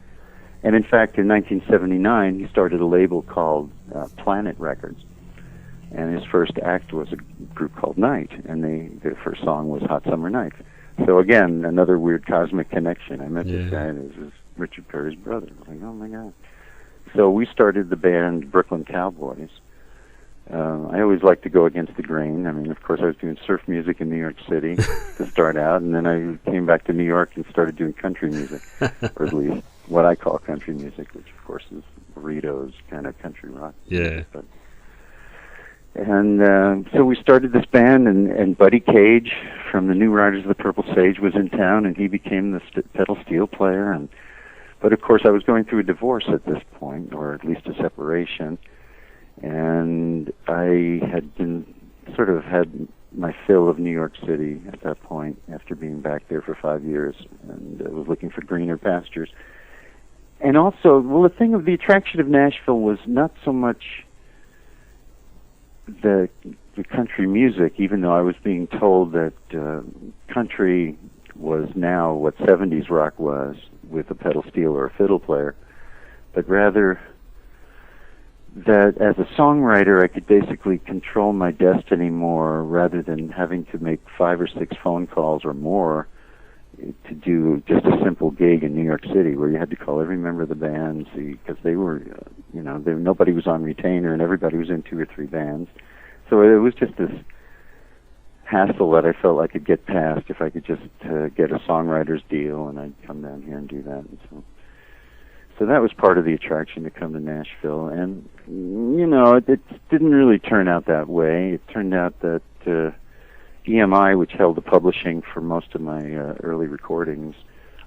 And in fact, in 1979, he started a label called Planet Records. And his first act was a group called Night, and their first song was Hot Summer Nights. So again, another weird cosmic connection. I met this guy, and this is Richard Perry's brother. I was like, oh my God. So we started the band Brooklyn Cowboys. I always like to go against the grain. I mean, of course, I was doing surf music in New York City to start out, and then I came back to New York and started doing country music, or at least what I call country music, which of course is burritos, kind of country rock. Yeah. But And so we started this band, and Buddy Cage from the New Riders of the Purple Sage was in town, and he became the pedal steel player. But of course, I was going through a divorce at this point, or at least a separation, and I had had my fill of New York City at that point after being back there for 5 years, and was looking for greener pastures. And also, well, the attraction of Nashville was not so much the country music, even though I was being told that country was now what 70s rock was, with a pedal steel or a fiddle player, but rather that as a songwriter I could basically control my destiny more, rather than having to make 5 or 6 phone calls or more to do just a simple gig in New York City, where you had to call every member of the band, because they were, nobody was on retainer and everybody was in 2 or 3 bands. So it was just this hassle that I felt I could get past if I could just get a songwriter's deal, and I'd come down here and do that. And so that was part of the attraction to come to Nashville. And, it didn't really turn out that way. It turned out that EMI, which held the publishing for most of my early recordings,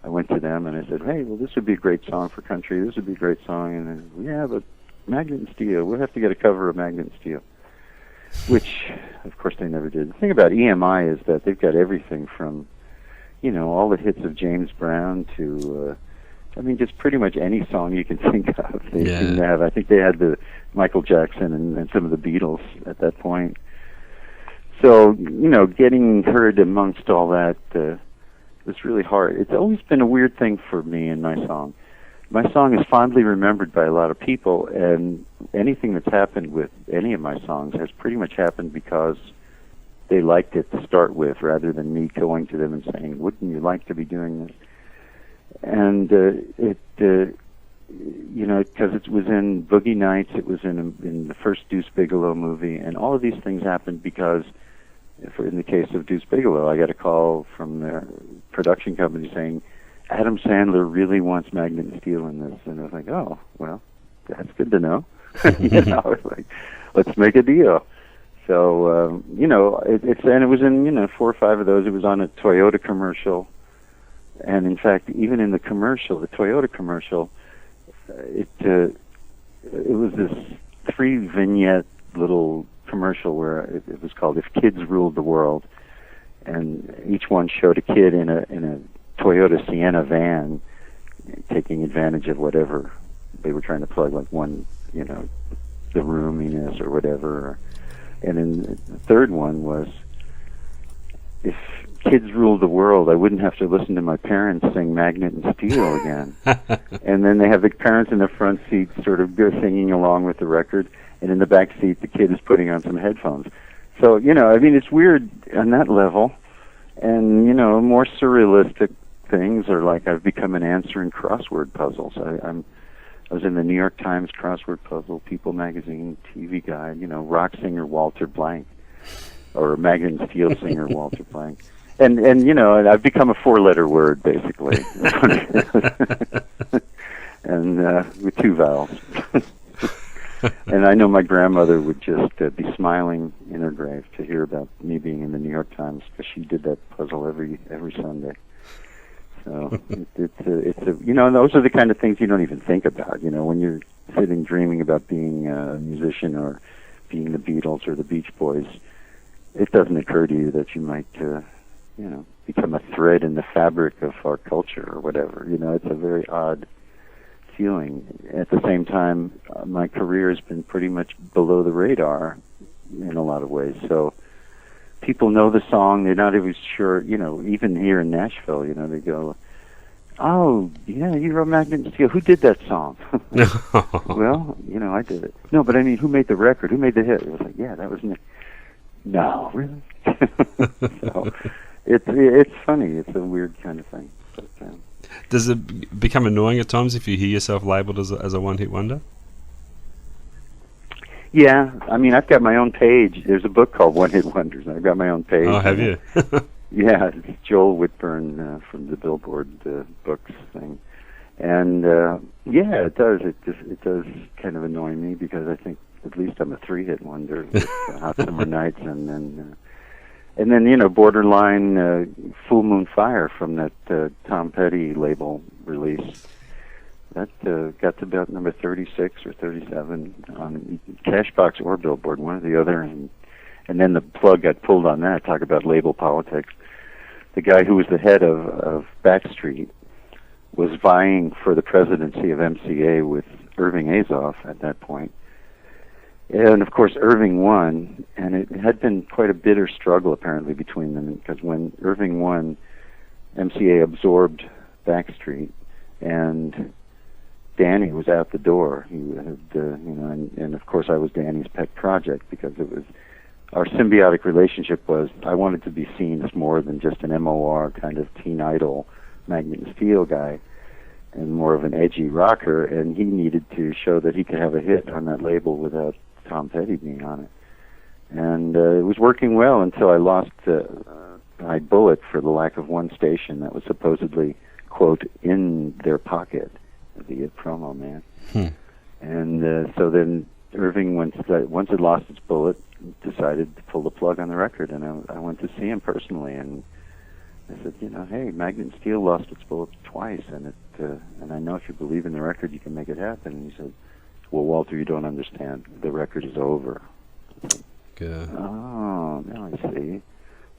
I went to them and I said, hey, well, this would be a great song for country. This would be a great song. And they said, yeah, but Magnet and Steel, we'll have to get a cover of Magnet and Steel. Which, of course, they never did. The thing about EMI is that they've got everything from, all the hits of James Brown to, just pretty much any song you can think of. They seem to have. I think they had the Michael Jackson and some of the Beatles at that point. So, getting heard amongst all that was really hard. It's always been a weird thing for me in my song. My song is fondly remembered by a lot of people, and anything that's happened with any of my songs has pretty much happened because they liked it to start with, rather than me going to them and saying, wouldn't you like to be doing this? And because it was in Boogie Nights, it was in the first Deuce Bigalow movie, and all of these things happened because, in the case of Deuce Bigalow, I got a call from the production company saying, Adam Sandler really wants Magnet and Steel in this. And I was like, oh, well, that's good to know. It's like, let's make a deal. So, it was in, 4 or 5 of those. It was on a Toyota commercial. And in fact, even in the commercial, the Toyota commercial, it was this 3-vignette little commercial where it was called If Kids Ruled the World. And each one showed a kid in a Toyota Sienna van taking advantage of whatever they were trying to plug, like one, the roominess or whatever. And then the third one was, if kids ruled the world, I wouldn't have to listen to my parents sing Magnet and Steel again. And then they have the parents in the front seat sort of singing along with the record, and in the back seat the kid is putting on some headphones. So, it's weird on that level. And, more surrealistic things are like I've become an answer in crossword puzzles. I was in the New York Times crossword puzzle, People Magazine, TV Guide, rock singer Walter Blank, or Magnet and Steel singer Walter Blank. And I've become a 4-letter word, basically. And with 2 vowels. And I know my grandmother would just be smiling in her grave to hear about me being in the New York Times, because she did that puzzle every Sunday. So it's and those are the kind of things you don't even think about. When you're sitting dreaming about being a musician or being the Beatles or the Beach Boys, it doesn't occur to you that you might, become a thread in the fabric of our culture or whatever. It's a very odd feeling. At the same time, my career has been pretty much below the radar in a lot of ways. So people know the song, they're not even sure, even here in Nashville, they go, oh, yeah, you wrote Magnet and Steel. Who did that song? Well, I did it. No, but I mean, who made the record? Who made the hit? It was like, yeah, that was me. No, really? So it's funny. It's a weird kind of thing. But, does it become annoying at times if you hear yourself labeled as a one-hit wonder? Yeah, I've got my own page. There's a book called One Hit Wonders, and I've got my own page. Oh, have you? Yeah, it's Joel Whitburn from the Billboard books thing. And, yeah, it does. It does kind of annoy me, because I think, at least I'm a three-hit wonder with Hot Summer Nights, and then you know, Borderline, Full Moon Fire from that Tom Petty label release. That got to about number 36 or 37 on Cashbox or Billboard, one or the other, and then the plug got pulled on that. Talk about label politics. The guy who was the head of Backstreet was vying for the presidency of MCA with Irving Azoff at that point. And of course Irving won, and it had been quite a bitter struggle apparently between them, because when Irving won, MCA absorbed Backstreet, and Danny was out the door. He had, and of course I was Danny's pet project, because it was, our symbiotic relationship was, I wanted to be seen as more than just an MOR kind of teen idol, Magnet and Steel guy, and more of an edgy rocker, and he needed to show that he could have a hit on that label without Tom Petty being on it. And it was working well until I lost my bullet for the lack of one station that was supposedly, quote, in their pocket, the promo man. And so then Irving, once it lost its bullet, decided to pull the plug on the record, and I went to see him personally, and I said, hey, Magnet and Steel lost its bullet twice, and I know if you believe in the record, you can make it happen. And he said, well, Walter, you don't understand. The record is over. Good. Oh, now I see.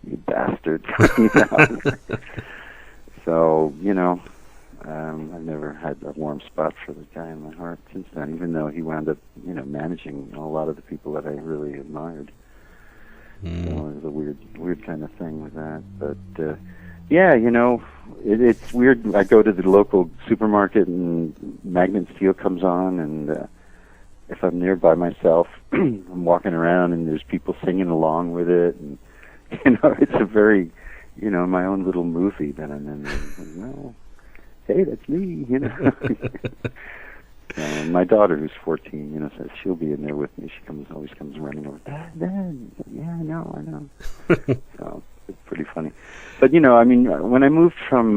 You bastard. So, I've never had a warm spot for the guy in my heart since then, even though he wound up, managing a lot of the people that I really admired. So it was a weird kind of thing with that. But, yeah, it's weird. I go to the local supermarket and Magnet and Steel comes on, and if I'm there by myself, I'm walking around and there's people singing along with it, and it's a very, my own little movie that I'm in. And, hey, that's me, my daughter, who's 14, says she'll be in there with me. She always comes running over. Dad, yeah, I know. So it's pretty funny. But when I moved from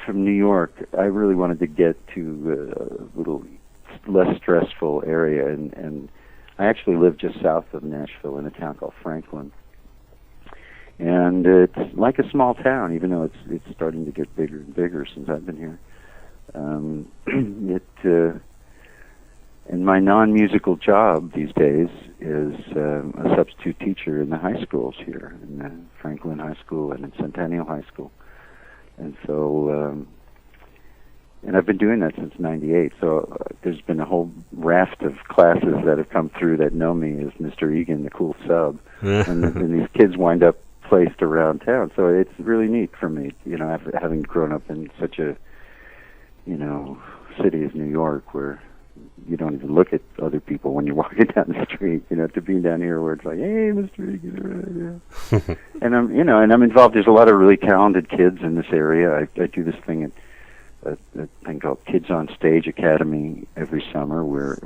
New York, I really wanted to get to a little less stressful area, and I actually live just south of Nashville in a town called Franklin. And it's like a small town, even though it's starting to get bigger and bigger since I've been here. And my non-musical job these days is a substitute teacher in the high schools here, in Franklin High School and in Centennial High School. And so, and I've been doing that since '98. So there's been a whole raft of classes that have come through that know me as Mr. Egan, the cool sub, and these kids wind up placed around town. So it's really neat for me, after having grown up in such a, city as New York, where you don't even look at other people when you're walking down the street, to be down here where it's like, hey, Mr. Egan, and I'm involved. There's a lot of really talented kids in this area. I do this thing a thing called Kids on Stage Academy every summer, where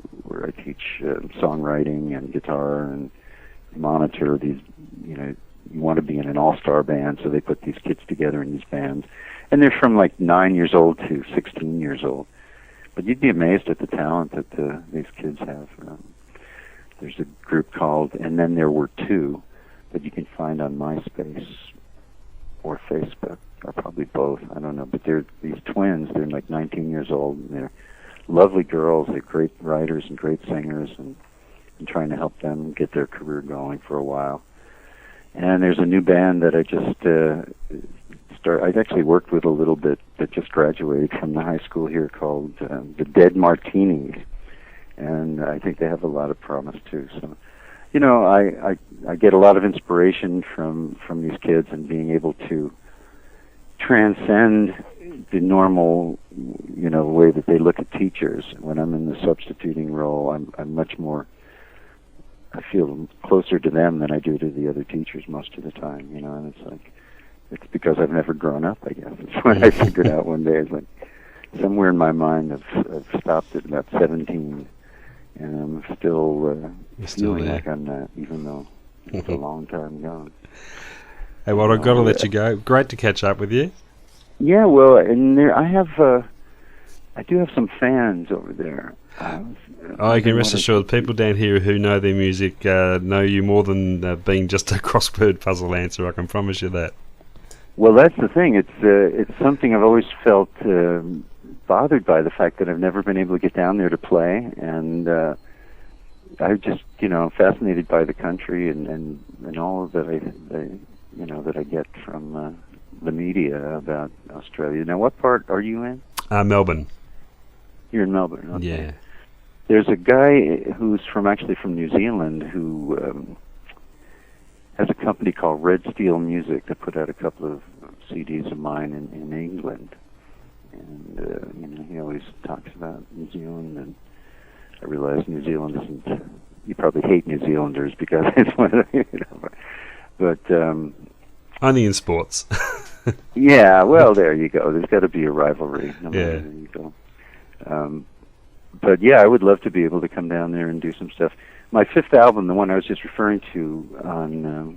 I teach songwriting and guitar and monitor these, you want to be in an all-star band, so they put these kids together in these bands. And they're from like 9 years old to 16 years old. But you'd be amazed at the talent that these kids have. There's a group called And Then There Were Two that you can find on MySpace or Facebook, or probably both, I don't know. But they're these twins, they're like 19 years old, and they're lovely girls, they're great writers and great singers, and I'm trying to help them get their career going for a while. And there's a new band that I just I've actually worked with a little bit that just graduated from the high school here called the Dead Martinis, and I think they have a lot of promise too. So, I get a lot of inspiration from these kids and being able to transcend the normal, way that they look at teachers. When I'm in the substituting role, I'm much more. I feel closer to them than I do to the other teachers most of the time, and it's like, it's because I've never grown up, I guess. It's what I figured out one day. It's like, somewhere in my mind, I've stopped at about 17, and I'm still feeling like I'm not, even though it's a long time gone. Hey, well, I've got to let you go. Great to catch up with you. Yeah, well, and I do have some fans over there. I can rest assured people down here who know their music know you more than being just a crossword puzzle answer. I can promise you that. Well, that's the thing. It's something I've always felt bothered by, the fact that I've never been able to get down there to play, and I'm just fascinated by the country and all that I get from the media about Australia. Now, what part are you in? Melbourne. You're in Melbourne. Okay. Yeah. There's a guy who's actually from New Zealand who has a company called Red Steel Music that put out a couple of CDs of mine in England. And he always talks about New Zealand, and I realize New Zealand isn't. You probably hate New Zealanders because it's one of but only in sports. Yeah, well, there you go. There's got to be a rivalry. There you go. But yeah, I would love to be able to come down there and do some stuff. My fifth album, the one I was just referring to,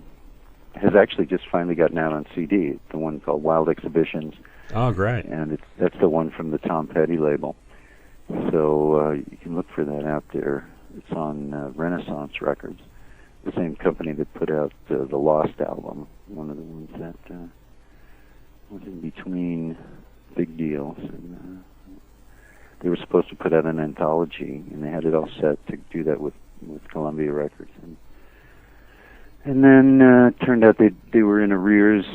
has actually just finally gotten out on CD. The one called Wild Exhibitions. Oh, great! And that's the one from the Tom Petty label. So you can look for that out there. It's on Renaissance Records, the same company that put out the Lost album, one of the ones that was in between big deals. And they were supposed to put out an anthology, and they had it all set to do that with Columbia Records. And then it turned out they were in arrears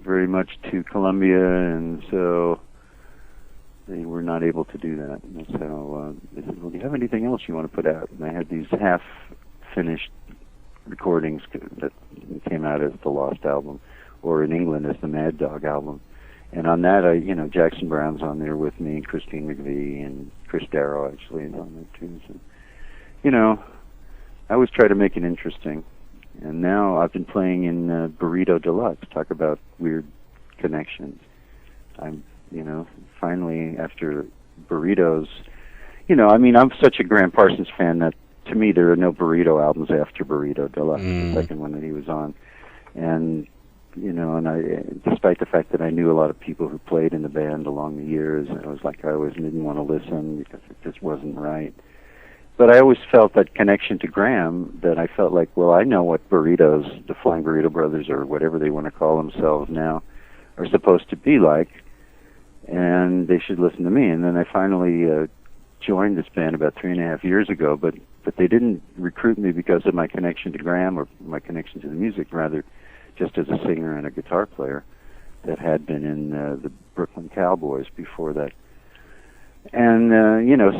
very much to Columbia, and so they were not able to do that. And that's how they said, well, do you have anything else you want to put out? And I had these half-finished recordings that came out as the Lost album, or in England as the Mad Dog album. And on that, Jackson Browne's on there with me, and Christine McVie, and Chris Darrow actually is on there too. So, I always try to make it interesting. And now I've been playing in Burrito Deluxe. Talk about weird connections. I'm, finally after Burritos, I'm such a Graham Parsons fan that to me there are no Burrito albums after Burrito Deluxe, the second one that he was on. And despite the fact that I knew a lot of people who played in the band along the years, I always didn't want to listen because it just wasn't right. But I always felt that connection to Graham, that I felt like, well, I know what Burritos, the Flying Burrito Brothers, or whatever they want to call themselves now, are supposed to be like, and they should listen to me. And then I finally joined this band about 3.5 years ago, but they didn't recruit me because of my connection to Graham or my connection to the music, rather just as a singer and a guitar player that had been in the Brooklyn Cowboys before that. And,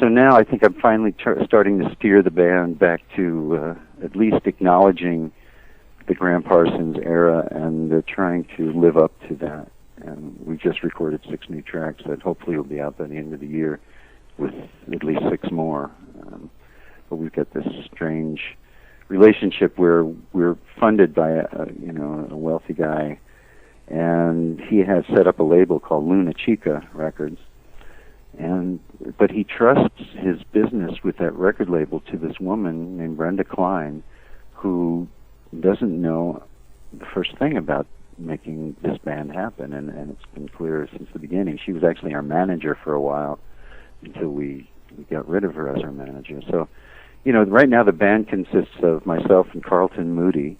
so now I think I'm finally starting to steer the band back to at least acknowledging the Graham Parsons era and trying to live up to that. And we just recorded 6 new tracks that hopefully will be out by the end of the year, with at least 6 more. But we've got this strange relationship where we're funded by a wealthy guy, and he has set up a label called Luna Chica Records. But he trusts his business with that record label to this woman named Brenda Klein, who doesn't know the first thing about making this band happen, and it's been clear since the beginning. She was actually our manager for a while until we got rid of her as our manager. So, right now the band consists of myself and Carlton Moody,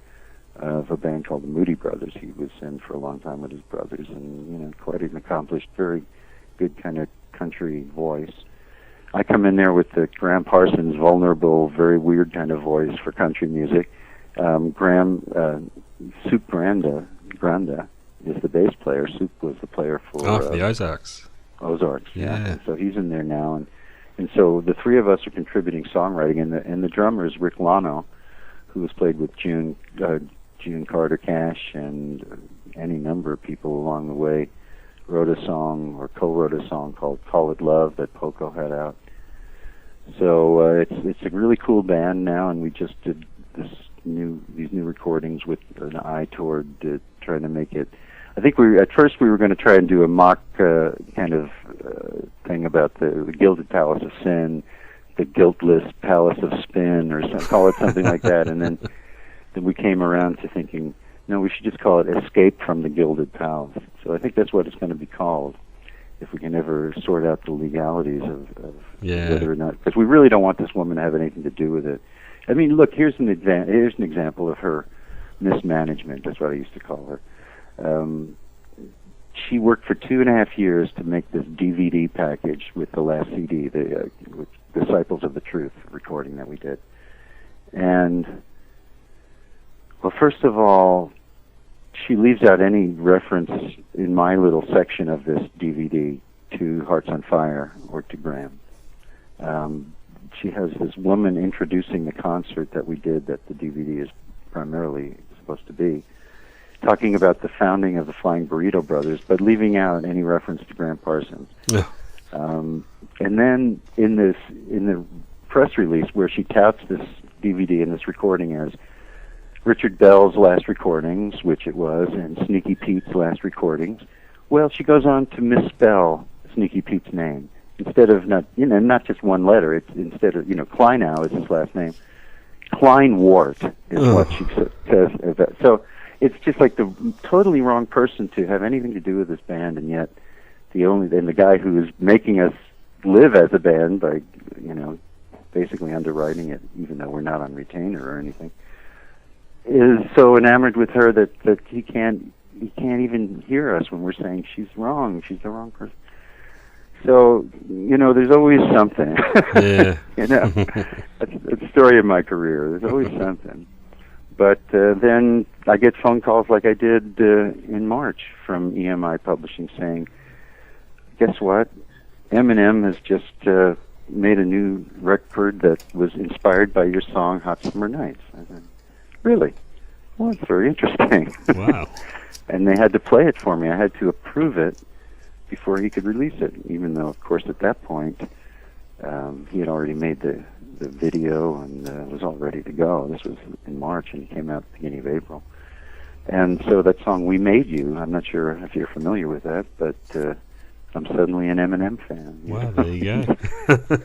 of a band called the Moody Brothers. He was in for a long time with his brothers, and quite an accomplished, very good kind of country voice. I come in there with the Graham Parsons vulnerable, very weird kind of voice for country music. Soup Granda is the bass player. Soup was the player for the Ozarks. Ozarks, yeah. So he's in there now, and so the 3 of us are contributing songwriting, and the drummer is Rick Lano, who has played with June Carter Cash and any number of people along the way. Wrote a song, or co-wrote a song called "Call It Love" that Poco had out. So it's a really cool band now, and we just did these new recordings with an eye toward trying to make it. I think at first we were going to try and do a mock kind of thing about the Gilded Palace of Sin, the Guiltless Palace of Spin, or call it something like that, and then we came around to thinking, no, we should just call it Escape from the Gilded Palace. So I think that's what it's going to be called. if we can ever sort out the legalities of Yeah. whether or not, because we really don't want this woman to have anything to do with it. I mean, look, here's an example of her mismanagement. That's what I used to call her. She worked for 2.5 years to make this DVD package with the last CD, with Disciples of the Truth recording that we did. And, well, first of all, she leaves out any reference in my little section of this DVD to Hearts on Fire or to Graham. She has this woman introducing the concert that we did, that the DVD is primarily supposed to be, talking about the founding of the Flying Burrito Brothers, but leaving out any reference to Graham Parsons. Yeah. And then in the press release where she touts this DVD and this recording as Richard Bell's last recordings, which it was, and Sneaky Pete's last recordings, well, she goes on to misspell Sneaky Pete's name. Instead of not just one letter, it's instead of, Kleinow is his last name. Kleinwort is what she says about. So it's just like the totally wrong person to have anything to do with this band, and yet the guy who is making us live as a band by, basically underwriting it, even though we're not on retainer or anything, is so enamored with her that he can't even hear us when we're saying she's wrong. She's the wrong person. So, there's always something. Yeah. It's the story of my career. There's always something. But then I get phone calls like I did in March from EMI Publishing saying, guess what? Eminem has just made a new record that was inspired by your song Hot Summer Nights. I said, really? Well, it's very interesting. Wow. And they had to play it for me. I had to approve it before he could release it, even though, of course, at that point, he had already made the video and was all ready to go. This was in March, and it came out at the beginning of April. And so that song, We Made You, I'm not sure if you're familiar with that, but I'm suddenly an Eminem fan. Wow, there you go.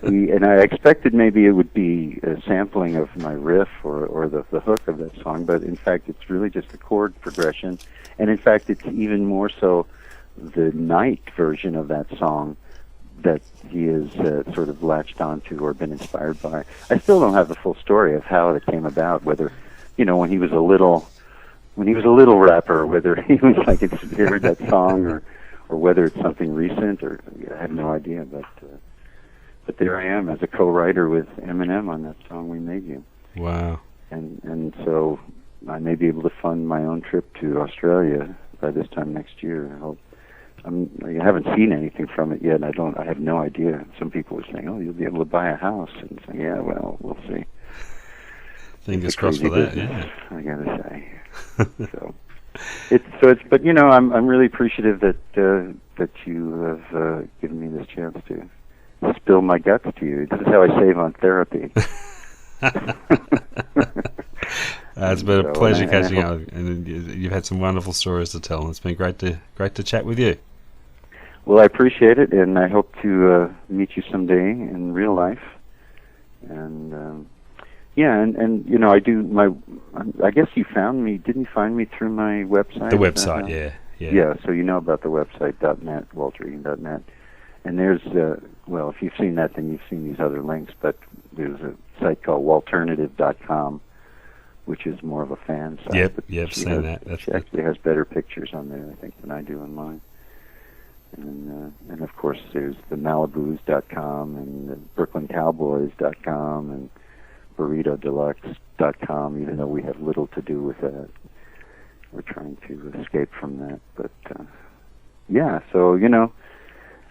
And I expected maybe it would be a sampling of my riff or the hook of that song, but in fact it's really just a chord progression. And in fact it's even more so the Night version of that song that he has sort of latched onto or been inspired by. I still don't have the full story of how it came about, whether, when he was a little rapper, whether he was like inspired that song or whether it's something recent, or I have no idea, but there I am as a co-writer with Eminem on that song, We Made You. Wow. And so I may be able to fund my own trip to Australia by this time next year, I hope. I haven't seen anything from it yet. I have no idea. Some people were saying, "Oh, you'll be able to buy a house," and saying, "Yeah, well, we'll see." Fingers crossed for that. Yeah, I gotta say. But I'm really appreciative that you have given me this chance to spill my guts to you. This is how I save on therapy. It's been a pleasure catching up, and you've had some wonderful stories to tell. And it's been great to chat with you. Well, I appreciate it, and I hope to meet you someday in real life. And and I do I guess you found me. Didn't you find me through my website? The website, yeah. Yeah. So about the website .net, WalterEgan.net. And there's if you've seen that, then you've seen these other links. But there's a site called Walternative.com, which is more of a fan site. Yep, seen that. She actually has better pictures on there, I think, than I do on mine. And of course, there's the Malibus.com and the BrooklynCowboys.com and BurritoDeluxe.com, even though we have little to do with that. We're trying to escape from that. But, so,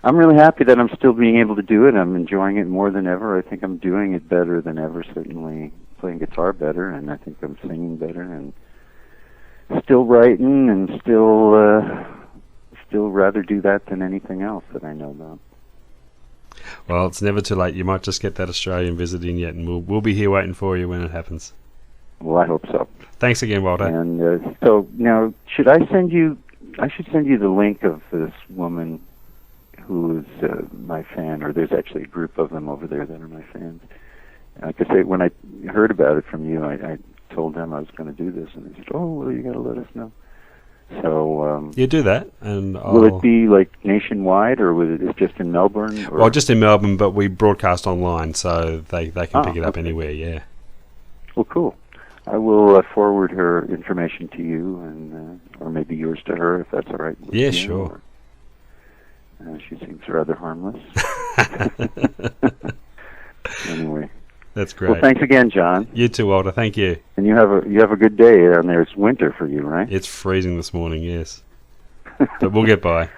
I'm really happy that I'm still being able to do it. I'm enjoying it more than ever. I think I'm doing it better than ever, certainly playing guitar better, and I think I'm singing better, and still writing, and still rather do that than anything else that I know about. Well, it's never too late. You might just get that Australian visit in yet, and we'll be here waiting for you when it happens. Well, I hope so. Thanks again, Walter. And so now, should I send you? I should send you the link of this woman who is my fan, or there's actually a group of them over there that are my fans. Because when I heard about it from you, I told them I was going to do this, and they said, "Oh, well, you got to let us know." So You do that, and will it be like nationwide, or will it just in Melbourne? Or? Well, just in Melbourne, but we broadcast online, so they can pick it up anywhere. Yeah. Well, cool. I will forward her information to you, and or maybe yours to her, if that's all right with you. Yeah, sure. She seems rather harmless. Anyway. That's great. Well, thanks again, John. You too, Walter. Thank you. And you have a good day down there. It's winter for you, right? It's freezing this morning, yes. But we'll get by.